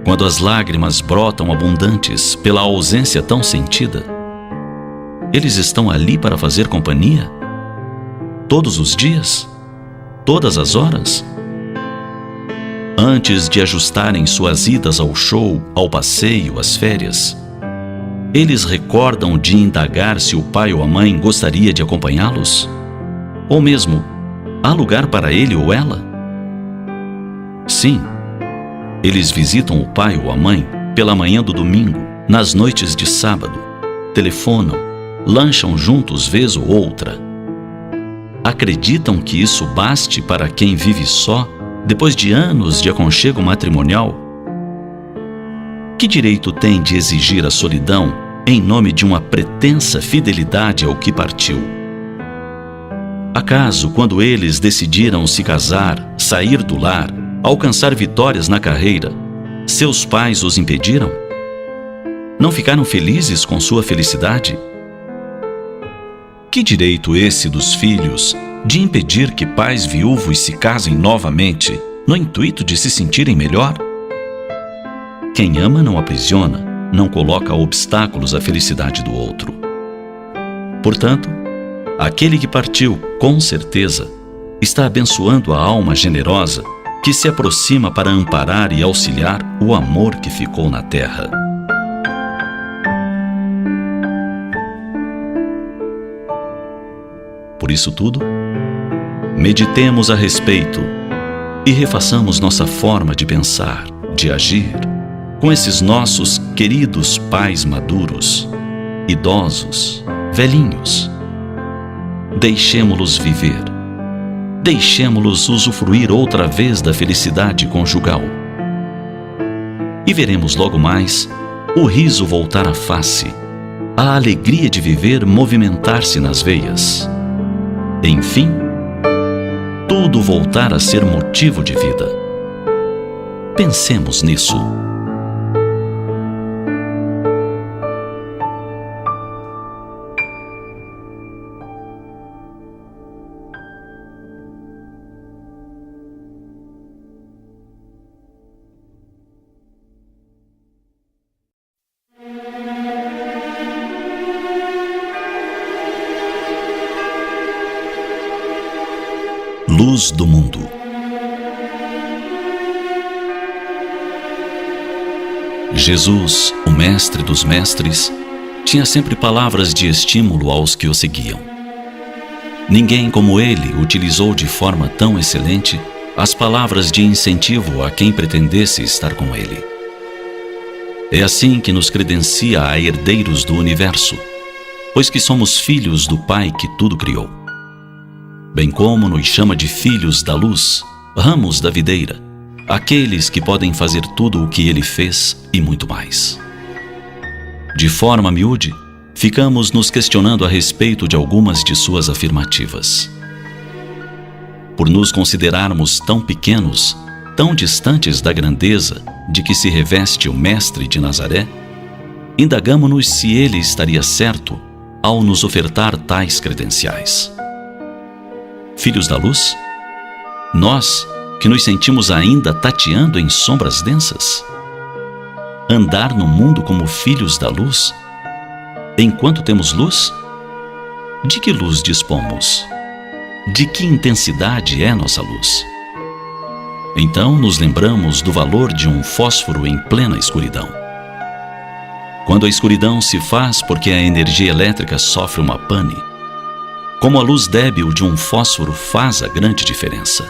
Quando as lágrimas brotam abundantes pela ausência tão sentida, eles estão ali para fazer companhia? Todos os dias? Todas as horas? Antes de ajustarem suas idas ao show, ao passeio, às férias, eles recordam de indagar se o pai ou a mãe gostaria de acompanhá-los? Ou mesmo, há lugar para ele ou ela? Sim, eles visitam o pai ou a mãe pela manhã do domingo, nas noites de sábado, telefonam, lancham juntos vez ou outra. Acreditam que isso baste para quem vive só, depois de anos de aconchego matrimonial? Que direito tem de exigir a solidão em nome de uma pretensa fidelidade ao que partiu? Acaso, quando eles decidiram se casar, sair do lar, alcançar vitórias na carreira, seus pais os impediram? Não ficaram felizes com sua felicidade? Que direito esse dos filhos de impedir que pais viúvos se casem novamente no intuito de se sentirem melhor? Quem ama não aprisiona, não coloca obstáculos à felicidade do outro. Portanto, aquele que partiu, com certeza, está abençoando a alma generosa que se aproxima para amparar e auxiliar o amor que ficou na terra. Por isso tudo, meditemos a respeito e refaçamos nossa forma de pensar, de agir, com esses nossos queridos pais maduros, idosos, velhinhos. Deixemo-los viver. Deixemo-los usufruir outra vez da felicidade conjugal. E veremos logo mais o riso voltar à face, a alegria de viver movimentar-se nas veias. Enfim, tudo voltar a ser motivo de vida. Pensemos nisso. Luz do mundo. Jesus, o mestre dos mestres, tinha sempre palavras de estímulo aos que o seguiam. Ninguém como ele utilizou de forma tão excelente as palavras de incentivo a quem pretendesse estar com ele. É assim que nos credencia a herdeiros do universo, pois que somos filhos do Pai que tudo criou. bem como nos chama de filhos da luz, ramos da videira, aqueles que podem fazer tudo o que ele fez e muito mais. De forma miúde, ficamos nos questionando a respeito de algumas de suas afirmativas. Por nos considerarmos tão pequenos, tão distantes da grandeza de que se reveste o Mestre de Nazaré, indagamo-nos se ele estaria certo ao nos ofertar tais credenciais. Filhos da luz? Nós, que nos sentimos ainda tateando em sombras densas? Andar no mundo como filhos da luz? Enquanto temos luz? De que luz dispomos? De que intensidade é nossa luz? Então nos lembramos do valor de um fósforo em plena escuridão. Quando a escuridão se faz porque a energia elétrica sofre uma pane, como a luz débil de um fósforo faz a grande diferença.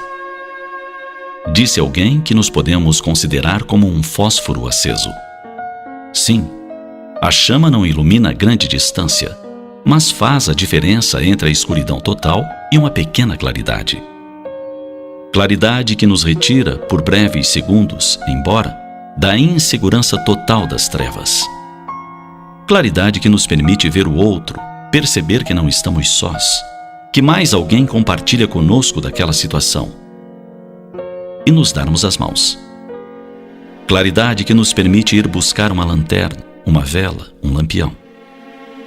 Disse alguém que nos podemos considerar como um fósforo aceso. Sim, a chama não ilumina grande distância, mas faz a diferença entre a escuridão total e uma pequena claridade. Claridade que nos retira, por breves segundos, embora, da insegurança total das trevas. Claridade que nos permite ver o outro, perceber que não estamos sós, que mais alguém compartilha conosco daquela situação e nos darmos as mãos. Claridade que nos permite ir buscar uma lanterna, uma vela, um lampião.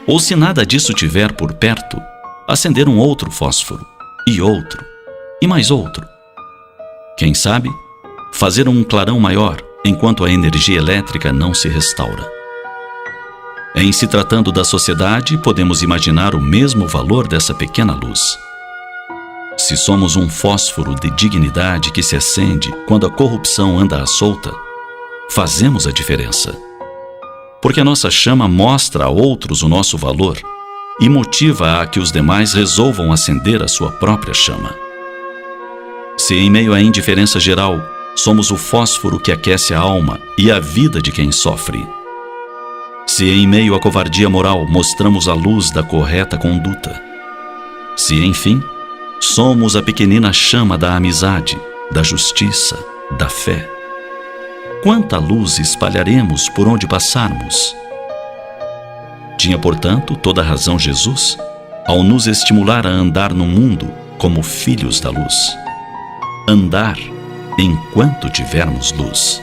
Ou se nada disso tiver por perto, acender um outro fósforo, e mais outro. Quem sabe, fazer um clarão maior enquanto a energia elétrica não se restaura. Em se tratando da sociedade, podemos imaginar o mesmo valor dessa pequena luz. Se somos um fósforo de dignidade que se acende quando a corrupção anda à solta, fazemos a diferença. Porque a nossa chama mostra a outros o nosso valor e motiva a que os demais resolvam acender a sua própria chama. Se em meio à indiferença geral, somos o fósforo que aquece a alma e a vida de quem sofre. Se em meio à covardia moral mostramos a luz da correta conduta. Se, enfim, somos a pequenina chama da amizade, da justiça, da fé. Quanta luz espalharemos por onde passarmos? Tinha, portanto, toda a razão Jesus ao nos estimular a andar no mundo como filhos da luz. Andar enquanto tivermos luz.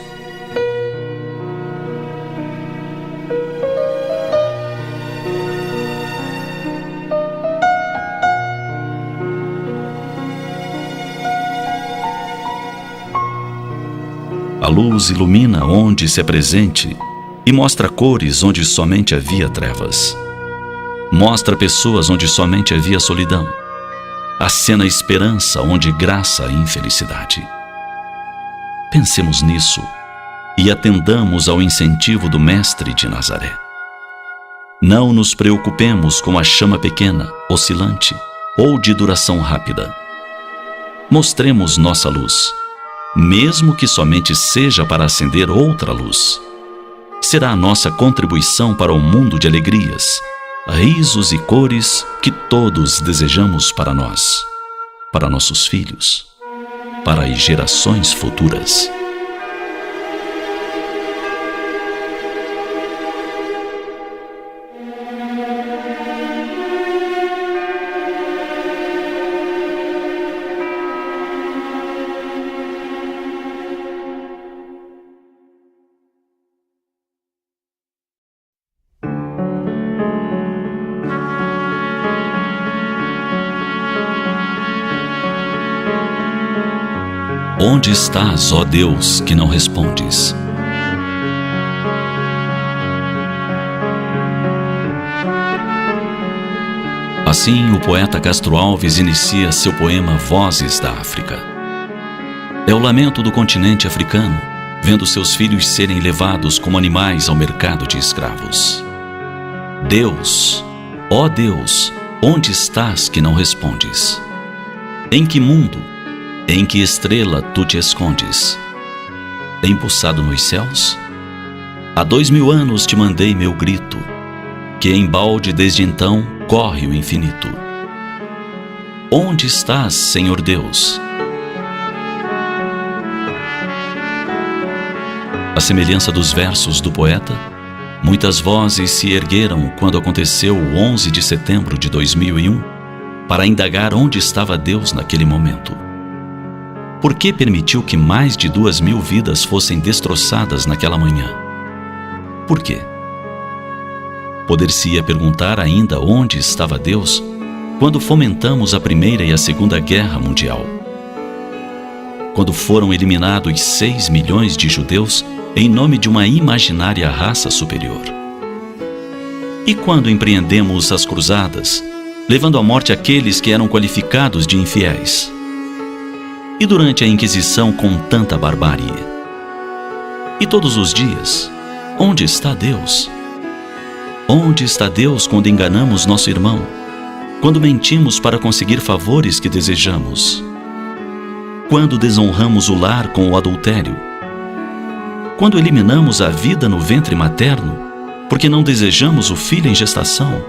A luz ilumina onde se apresente e mostra cores onde somente havia trevas. Mostra pessoas onde somente havia solidão. Acena esperança onde graça a infelicidade. Pensemos nisso e atendamos ao incentivo do Mestre de Nazaré. Não nos preocupemos com a chama pequena, oscilante ou de duração rápida. Mostremos nossa luz, mesmo que somente seja para acender outra luz. Será a nossa contribuição para um mundo de alegrias, risos e cores que todos desejamos para nós, para nossos filhos, para as gerações futuras. Onde estás, ó Deus, que não respondes? Assim, o poeta Castro Alves inicia seu poema Vozes da África. É o lamento do continente africano, vendo seus filhos serem levados como animais ao mercado de escravos. Deus, ó Deus, onde estás que não respondes? Em que mundo, em que estrela tu te escondes? Embuçado nos céus? Há 2000 anos te mandei meu grito, que embalde desde então corre o infinito. Onde estás, Senhor Deus? À semelhança dos versos do poeta, muitas vozes se ergueram quando aconteceu o 11 de setembro de 2001 para indagar onde estava Deus naquele momento. Por que permitiu que mais de 2.000 vidas fossem destroçadas naquela manhã? Por quê? Poder-se-ia perguntar ainda onde estava Deus quando fomentamos a Primeira e a Segunda Guerra Mundial. Quando foram eliminados 6 milhões de judeus em nome de uma imaginária raça superior. E quando empreendemos as cruzadas, levando à morte aqueles que eram qualificados de infiéis? E durante a Inquisição com tanta barbárie? E todos os dias, onde está Deus? Onde está Deus quando enganamos nosso irmão? Quando mentimos para conseguir favores que desejamos? Quando desonramos o lar com o adultério? Quando eliminamos a vida no ventre materno, porque não desejamos o filho em gestação?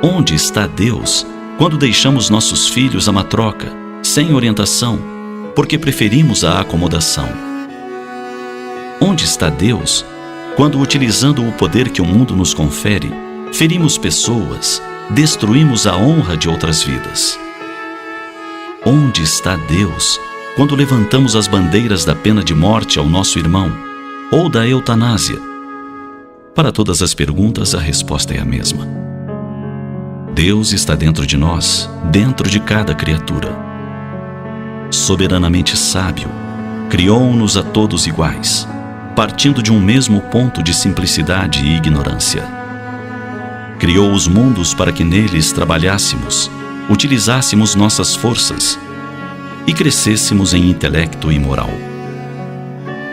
Onde está Deus quando deixamos nossos filhos à matroca, sem orientação, porque preferimos a acomodação? Onde está Deus quando, utilizando o poder que o mundo nos confere, ferimos pessoas, destruímos a honra de outras vidas? Onde está Deus quando levantamos as bandeiras da pena de morte ao nosso irmão, ou da eutanásia? Para todas as perguntas, a resposta é a mesma. Deus está dentro de nós, dentro de cada criatura. Soberanamente sábio, criou-nos a todos iguais, partindo de um mesmo ponto de simplicidade e ignorância. Criou os mundos para que neles trabalhássemos, utilizássemos nossas forças e crescêssemos em intelecto e moral.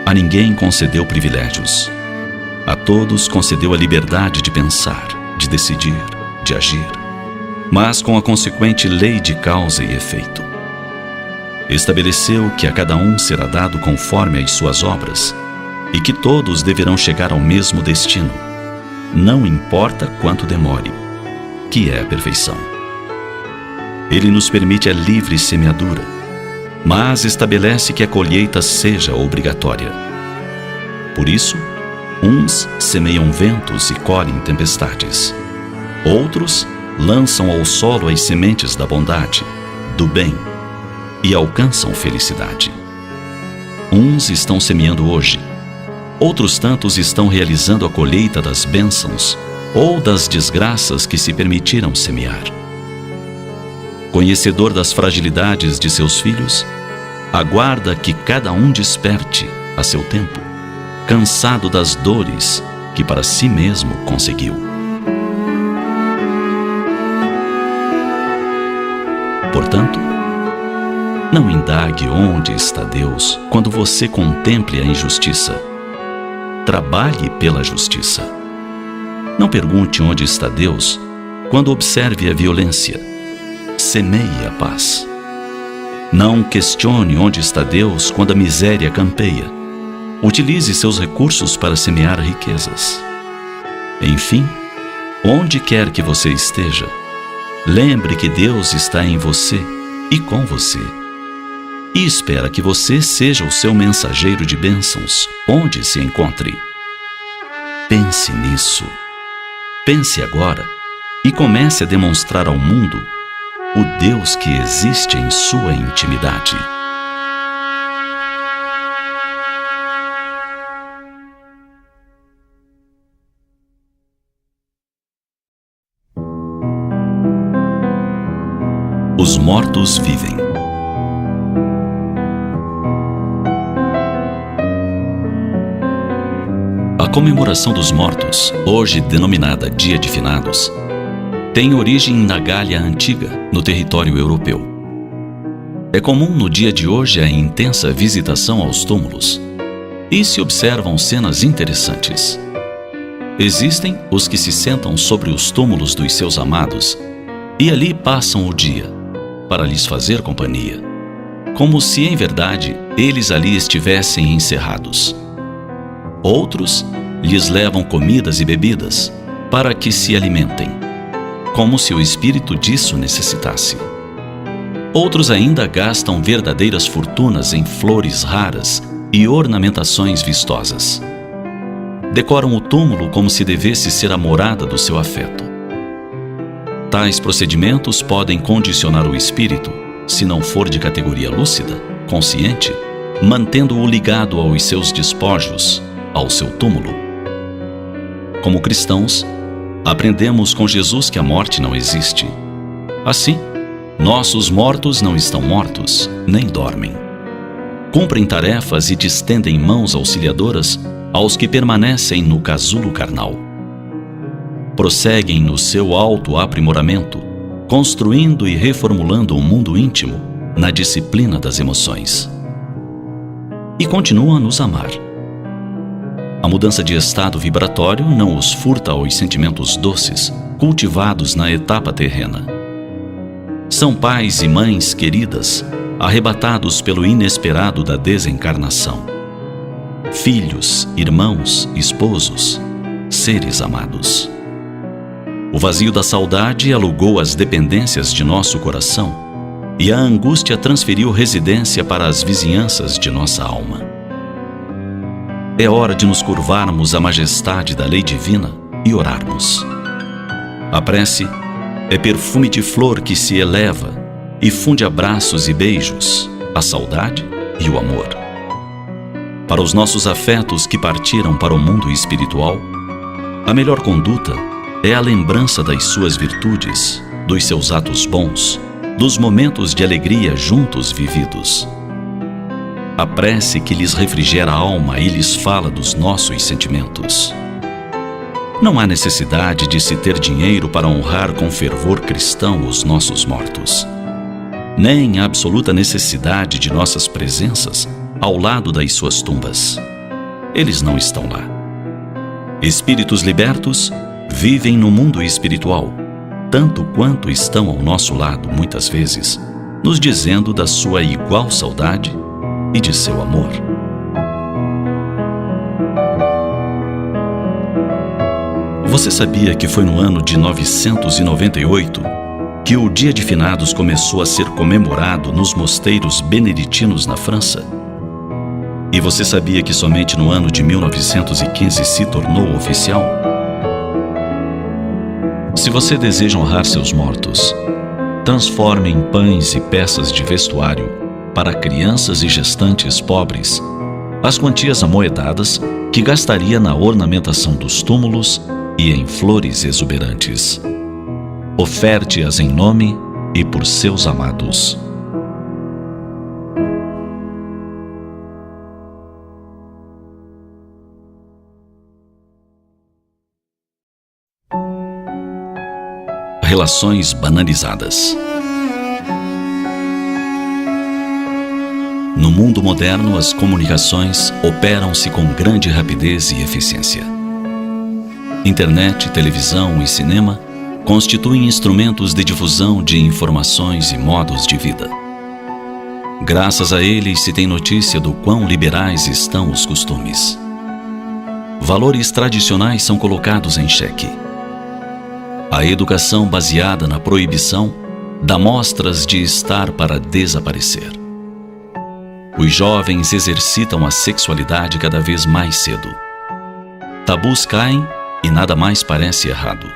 A ninguém concedeu privilégios. A todos concedeu a liberdade de pensar, de decidir, de agir, mas com a consequente lei de causa e efeito. Estabeleceu que a cada um será dado conforme as suas obras e que todos deverão chegar ao mesmo destino, não importa quanto demore, que é a perfeição. Ele nos permite a livre semeadura, mas estabelece que a colheita seja obrigatória. Por isso, uns semeiam ventos e colhem tempestades. Outros lançam ao solo as sementes da bondade, do bem, e alcançam felicidade. Uns estão semeando hoje, outros tantos estão realizando a colheita das bênçãos ou das desgraças que se permitiram semear. Conhecedor das fragilidades de seus filhos, aguarda que cada um desperte, a seu tempo, cansado das dores que para si mesmo conseguiu. Portanto, não indague onde está Deus quando você contemple a injustiça. Trabalhe pela justiça. Não pergunte onde está Deus quando observe a violência. Semeie a paz. Não questione onde está Deus quando a miséria campeia. Utilize seus recursos para semear riquezas. Enfim, onde quer que você esteja, lembre que Deus está em você e com você, e espera que você seja o seu mensageiro de bênçãos onde se encontre. Pense nisso. Pense agora e comece a demonstrar ao mundo o Deus que existe em sua intimidade. Os mortos vivem. A comemoração dos mortos, hoje denominada Dia de Finados, tem origem na Gália Antiga, no território europeu. É comum no dia de hoje a intensa visitação aos túmulos, e se observam cenas interessantes. Existem os que se sentam sobre os túmulos dos seus amados e ali passam o dia, para lhes fazer companhia, como se em verdade eles ali estivessem encerrados. Outros lhes levam comidas e bebidas para que se alimentem, como se o espírito disso necessitasse. Outros ainda gastam verdadeiras fortunas em flores raras e ornamentações vistosas. Decoram o túmulo como se devesse ser a morada do seu afeto. Tais procedimentos podem condicionar o espírito, se não for de categoria lúcida, consciente, mantendo-o ligado aos seus despojos, ao seu túmulo. Como cristãos, aprendemos com Jesus que a morte não existe. Assim, nossos mortos não estão mortos, nem dormem. Cumprem tarefas e distendem mãos auxiliadoras aos que permanecem no casulo carnal. Prosseguem no seu autoaprimoramento, construindo e reformulando o mundo íntimo na disciplina das emoções. E continuam a nos amar. A mudança de estado vibratório não os furta aos sentimentos doces, cultivados na etapa terrena. São pais e mães queridas, arrebatados pelo inesperado da desencarnação. Filhos, irmãos, esposos, seres amados. O vazio da saudade alugou as dependências de nosso coração e a angústia transferiu residência para as vizinhanças de nossa alma. É hora de nos curvarmos à majestade da lei divina e orarmos. A prece é perfume de flor que se eleva e funde abraços e beijos, a saudade e o amor. Para os nossos afetos que partiram para o mundo espiritual, a melhor conduta é a lembrança das suas virtudes, dos seus atos bons, dos momentos de alegria juntos vividos. A prece que lhes refrigera a alma e lhes fala dos nossos sentimentos. Não há necessidade de se ter dinheiro para honrar com fervor cristão os nossos mortos. Nem a absoluta necessidade de nossas presenças ao lado das suas tumbas. Eles não estão lá. Espíritos libertos vivem no mundo espiritual, tanto quanto estão ao nosso lado muitas vezes, nos dizendo da sua igual saudade e de seu amor. Você sabia que foi no ano de 998 que o Dia de Finados começou a ser comemorado nos mosteiros beneditinos na França? E você sabia que somente no ano de 1915 se tornou oficial? Se você deseja honrar seus mortos, transforme em pães e peças de vestuário para crianças e gestantes pobres as quantias amoedadas que gastaria na ornamentação dos túmulos e em flores exuberantes. Oferte-as em nome e por seus amados. Relações banalizadas. No mundo moderno, as comunicações operam-se com grande rapidez e eficiência. Internet, televisão e cinema constituem instrumentos de difusão de informações e modos de vida. Graças a eles se tem notícia do quão liberais estão os costumes. Valores tradicionais são colocados em xeque. A educação baseada na proibição dá mostras de estar para desaparecer. Os jovens exercitam a sexualidade cada vez mais cedo. Tabus caem e nada mais parece errado.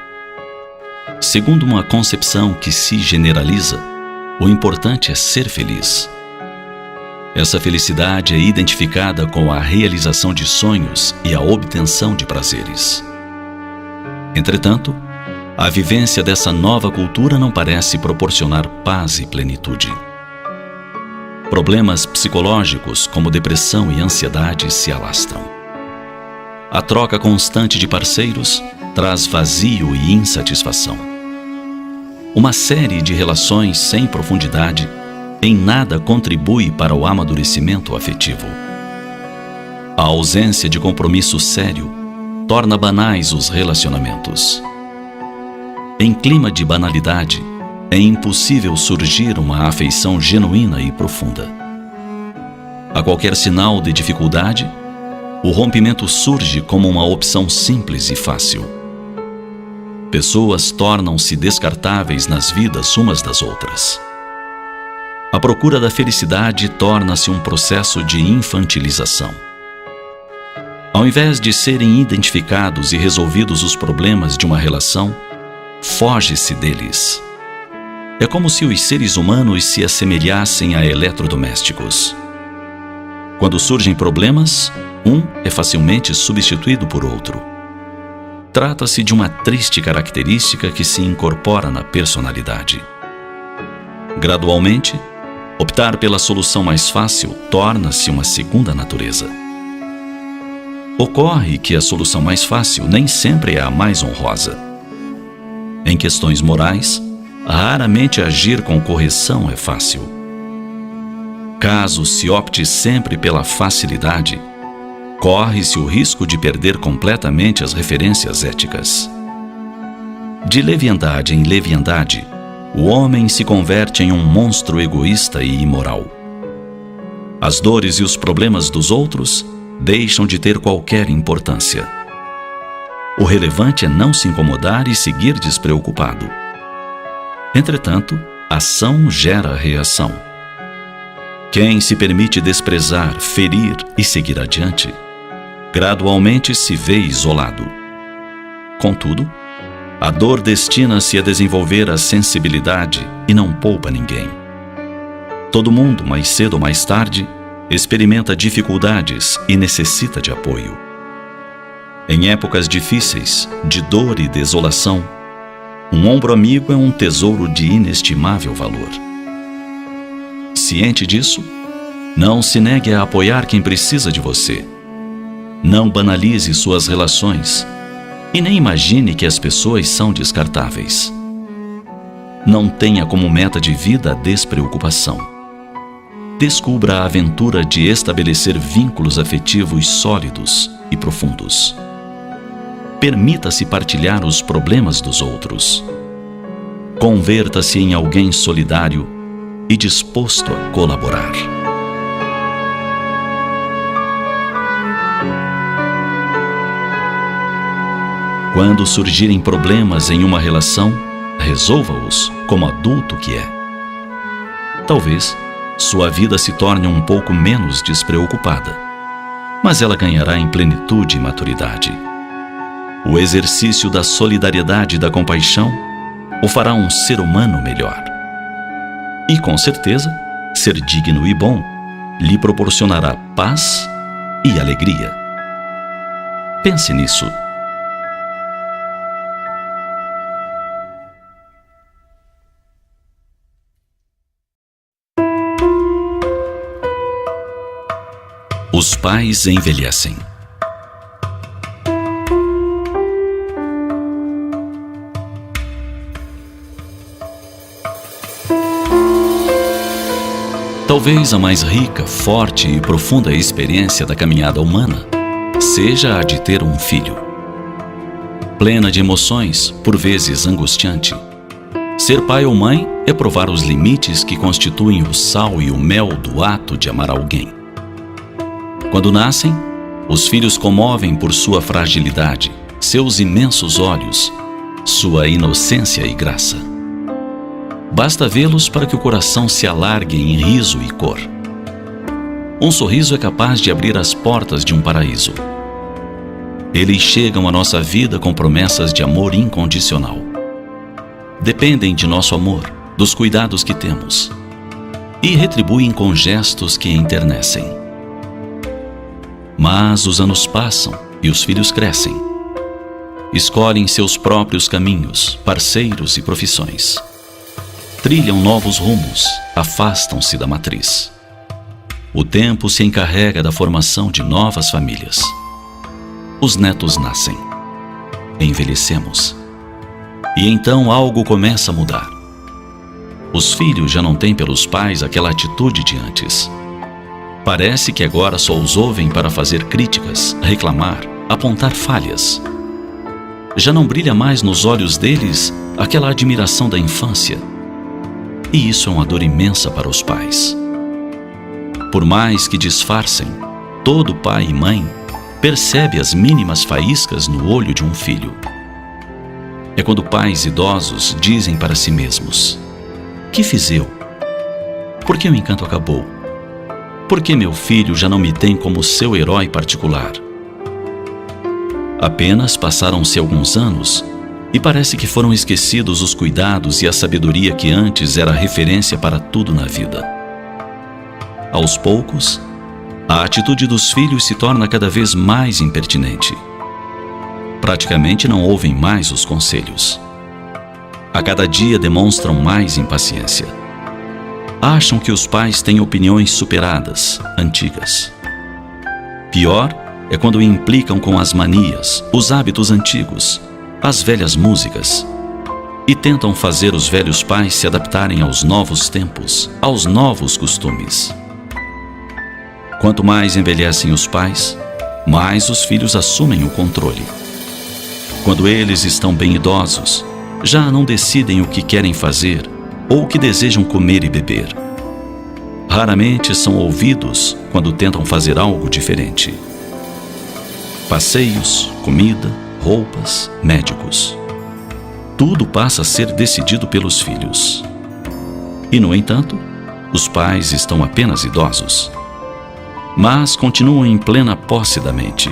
Segundo uma concepção que se generaliza, o importante é ser feliz. Essa felicidade é identificada com a realização de sonhos e a obtenção de prazeres. Entretanto, a vivência dessa nova cultura não parece proporcionar paz e plenitude. Problemas psicológicos como depressão e ansiedade se alastram. A troca constante de parceiros traz vazio e insatisfação. Uma série de relações sem profundidade em nada contribui para o amadurecimento afetivo. A ausência de compromisso sério torna banais os relacionamentos. Em clima de banalidade, é impossível surgir uma afeição genuína e profunda. A qualquer sinal de dificuldade, o rompimento surge como uma opção simples e fácil. Pessoas tornam-se descartáveis nas vidas umas das outras. a procura da felicidade torna-se um processo de infantilização. Ao invés de serem identificados e resolvidos os problemas de uma relação, foge-se deles. É como se os seres humanos se assemelhassem a eletrodomésticos. Quando surgem problemas, um é facilmente substituído por outro. Trata-se de uma triste característica que se incorpora na personalidade. Gradualmente, optar pela solução mais fácil torna-se uma segunda natureza. Ocorre que a solução mais fácil nem sempre é a mais honrosa. Em questões morais, raramente agir com correção é fácil. Caso se opte sempre pela facilidade, corre-se o risco de perder completamente as referências éticas. De leviandade em leviandade, o homem se converte em um monstro egoísta e imoral. As dores e os problemas dos outros deixam de ter qualquer importância. O relevante é não se incomodar e seguir despreocupado. Entretanto, ação gera reação. Quem se permite desprezar, ferir e seguir adiante, gradualmente se vê isolado. Contudo, a dor destina-se a desenvolver a sensibilidade e não poupa ninguém. Todo mundo, mais cedo ou mais tarde, experimenta dificuldades e necessita de apoio. Em épocas difíceis, de dor e desolação, um ombro amigo é um tesouro de inestimável valor. Ciente disso, não se negue a apoiar quem precisa de você. Não banalize suas relações e nem imagine que as pessoas são descartáveis. Não tenha como meta de vida a despreocupação. Descubra a aventura de estabelecer vínculos afetivos sólidos e profundos. Permita-se partilhar os problemas dos outros. Converta-se em alguém solidário e disposto a colaborar. Quando surgirem problemas em uma relação, resolva-os como adulto que é. Talvez sua vida se torne um pouco menos despreocupada, mas ela ganhará em plenitude e maturidade. O exercício da solidariedade e da compaixão o fará um ser humano melhor. E, com certeza, ser digno e bom lhe proporcionará paz e alegria. Pense nisso. Os pais envelhecem. Talvez a mais rica, forte e profunda experiência da caminhada humana seja a de ter um filho. Plena de emoções, por vezes angustiante, ser pai ou mãe é provar os limites que constituem o sal e o mel do ato de amar alguém. Quando nascem, os filhos comovem por sua fragilidade, seus imensos olhos, sua inocência e graça. Basta vê-los para que o coração se alargue em riso e cor. Um sorriso é capaz de abrir as portas de um paraíso. Eles chegam à nossa vida com promessas de amor incondicional. Dependem de nosso amor, dos cuidados que temos, e retribuem com gestos que enternecem. Mas os anos passam e os filhos crescem. Escolhem seus próprios caminhos, parceiros e profissões. Trilham novos rumos, afastam-se da matriz. O tempo se encarrega da formação de novas famílias. Os netos nascem. Envelhecemos. E então algo começa a mudar. Os filhos já não têm pelos pais aquela atitude de antes. Parece que agora só os ouvem para fazer críticas, reclamar, apontar falhas. Já não brilha mais nos olhos deles aquela admiração da infância. E isso é uma dor imensa para os pais. Por mais que disfarcem, todo pai e mãe percebe as mínimas faíscas no olho de um filho. É quando pais idosos dizem para si mesmos: "Que fiz eu?" Por que o encanto acabou? Por que meu filho já não me tem como seu herói particular? Apenas passaram-se alguns anos e parece que foram esquecidos os cuidados e a sabedoria que antes era referência para tudo na vida. Aos poucos, a atitude dos filhos se torna cada vez mais impertinente. Praticamente não ouvem mais os conselhos. A cada dia demonstram mais impaciência. Acham que os pais têm opiniões superadas, antigas. Pior é quando implicam com as manias, os hábitos antigos, as velhas músicas, e tentam fazer os velhos pais se adaptarem aos novos tempos, aos novos costumes. Quanto mais envelhecem os pais, mais os filhos assumem o controle. Quando eles estão bem idosos, já não decidem o que querem fazer ou o que desejam comer e beber. Raramente são ouvidos quando tentam fazer algo diferente. Passeios, comida, roupas, médicos. Tudo passa a ser decidido pelos filhos. E, no entanto, os pais estão apenas idosos, mas continuam em plena posse da mente.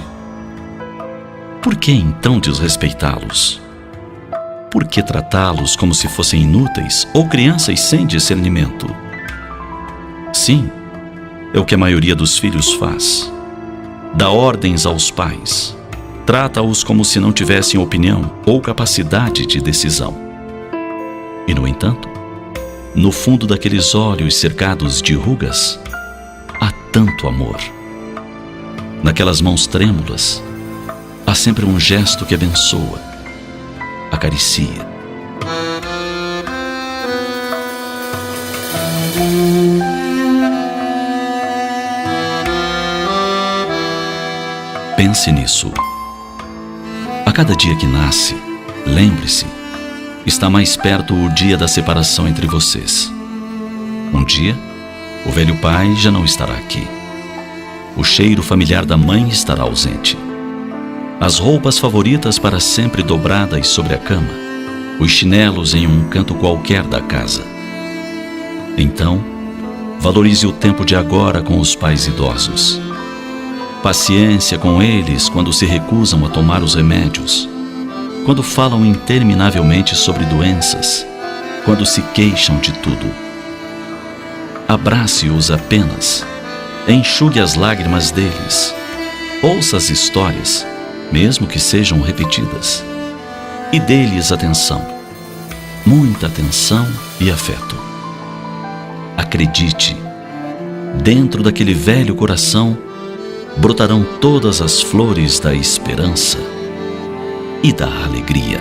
Por que então desrespeitá-los? Por que tratá-los como se fossem inúteis ou crianças sem discernimento? Sim, é o que a maioria dos filhos faz. Dá ordens aos pais. Trata-os como se não tivessem opinião ou capacidade de decisão. E, no entanto, no fundo daqueles olhos cercados de rugas, há tanto amor. Naquelas mãos trêmulas, há sempre um gesto que abençoa, acaricia. Pense nisso. A cada dia que nasce, lembre-se, está mais perto o dia da separação entre vocês. Um dia, o velho pai já não estará aqui. O cheiro familiar da mãe estará ausente. As roupas favoritas para sempre dobradas sobre a cama, os chinelos em um canto qualquer da casa. Então, valorize o tempo de agora com os pais idosos. Paciência com eles quando se recusam a tomar os remédios, quando falam interminavelmente sobre doenças, quando se queixam de tudo. Abrace-os apenas, enxugue as lágrimas deles, ouça as histórias, mesmo que sejam repetidas, e dê-lhes atenção, muita atenção e afeto. Acredite, dentro daquele velho coração brotarão todas as flores da esperança e da alegria.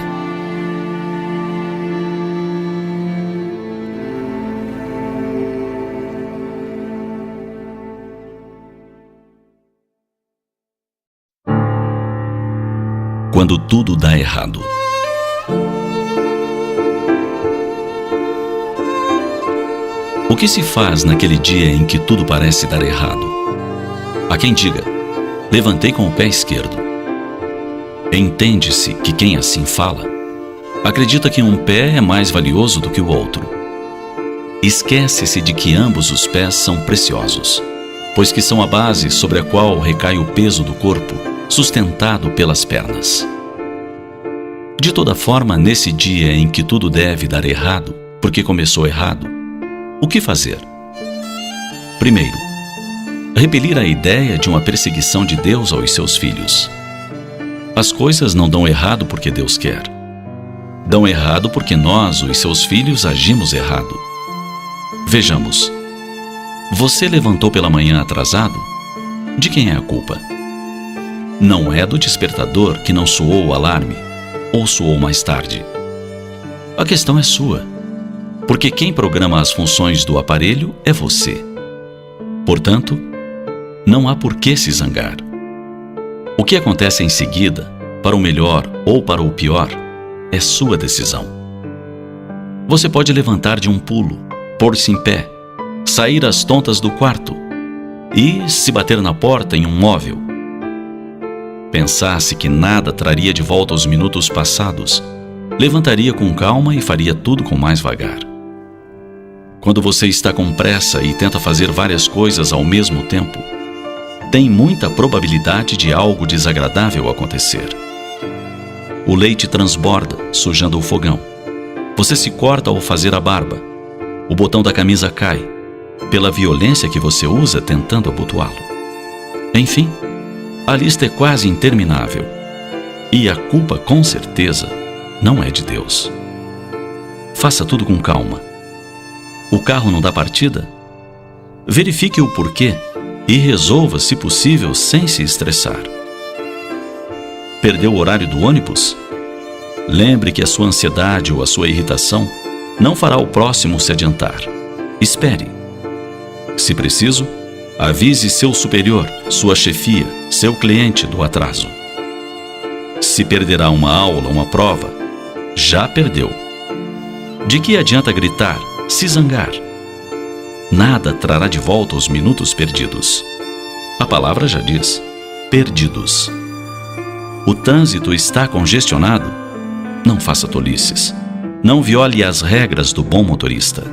Quando tudo dá errado. O que se faz naquele dia em que tudo parece dar errado? Há quem diga: levantei com o pé esquerdo. Entende-se que quem assim fala acredita que um pé é mais valioso do que o outro. Esquece-se de que ambos os pés são preciosos, pois que são a base sobre a qual recai o peso do corpo, sustentado pelas pernas. De toda forma, nesse dia em que tudo deve dar errado, porque começou errado, o que fazer? Primeiro, repelir a ideia de uma perseguição de Deus aos seus filhos. As coisas não dão errado porque Deus quer. Dão errado porque nós, os seus filhos, agimos errado. Vejamos. Você levantou pela manhã atrasado? De quem é a culpa? Não é do despertador que não soou o alarme, ou soou mais tarde. A questão é sua, porque quem programa as funções do aparelho é você. Portanto, não há por que se zangar. O que acontece em seguida, para o melhor ou para o pior, é sua decisão. Você pode levantar de um pulo, pôr-se em pé, sair às tontas do quarto e se bater na porta em um móvel. Pensasse que nada traria de volta os minutos passados, levantaria com calma e faria tudo com mais vagar. Quando você está com pressa e tenta fazer várias coisas ao mesmo tempo, tem muita probabilidade de algo desagradável acontecer. O leite transborda, sujando o fogão. Você se corta ao fazer a barba. O botão da camisa cai, pela violência que você usa tentando abotoá-lo. Enfim, a lista é quase interminável. E a culpa, com certeza, não é de Deus. Faça tudo com calma. O carro não dá partida? Verifique o porquê e resolva, se possível, sem se estressar. Perdeu o horário do ônibus? Lembre que a sua ansiedade ou a sua irritação não fará o próximo se adiantar. Espere. Se preciso, avise seu superior, sua chefia, seu cliente do atraso. Se perderá uma aula, uma prova, já perdeu. De que adianta gritar, se zangar? Nada trará de volta os minutos perdidos. A palavra já diz, perdidos. O trânsito está congestionado? Não faça tolices. Não viole as regras do bom motorista.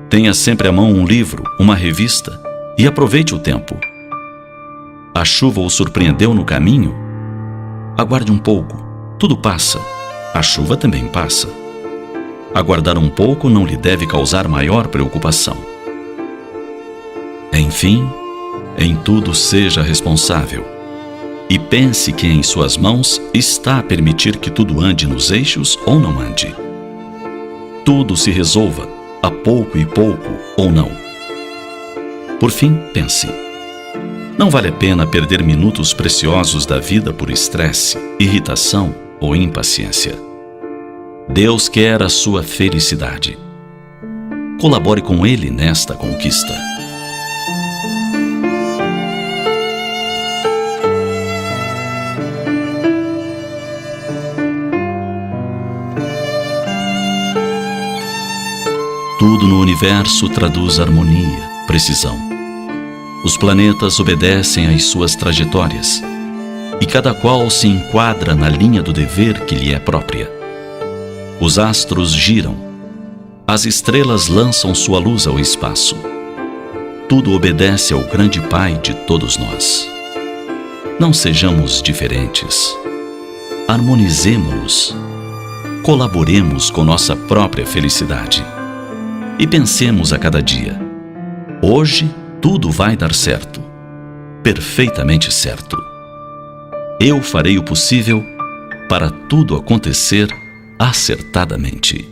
Tenha sempre à mão um livro, uma revista e aproveite o tempo. A chuva o surpreendeu no caminho? Aguarde um pouco, tudo passa. A chuva também passa. Aguardar um pouco não lhe deve causar maior preocupação. Enfim, em tudo seja responsável. E pense que em suas mãos está a permitir que tudo ande nos eixos ou não ande. Tudo se resolva, a pouco e pouco ou não. Por fim, pense. Não vale a pena perder minutos preciosos da vida por estresse, irritação ou impaciência. Deus quer a sua felicidade. Colabore com Ele nesta conquista. Tudo no universo traduz harmonia, precisão. Os planetas obedecem às suas trajetórias, e cada qual se enquadra na linha do dever que lhe é própria. Os astros giram, as estrelas lançam sua luz ao espaço. Tudo obedece ao grande Pai de todos nós. Não sejamos diferentes. Harmonizemo-nos. Colaboremos com nossa própria felicidade. E pensemos a cada dia: hoje tudo vai dar certo, perfeitamente certo. Eu farei o possível para tudo acontecer acertadamente.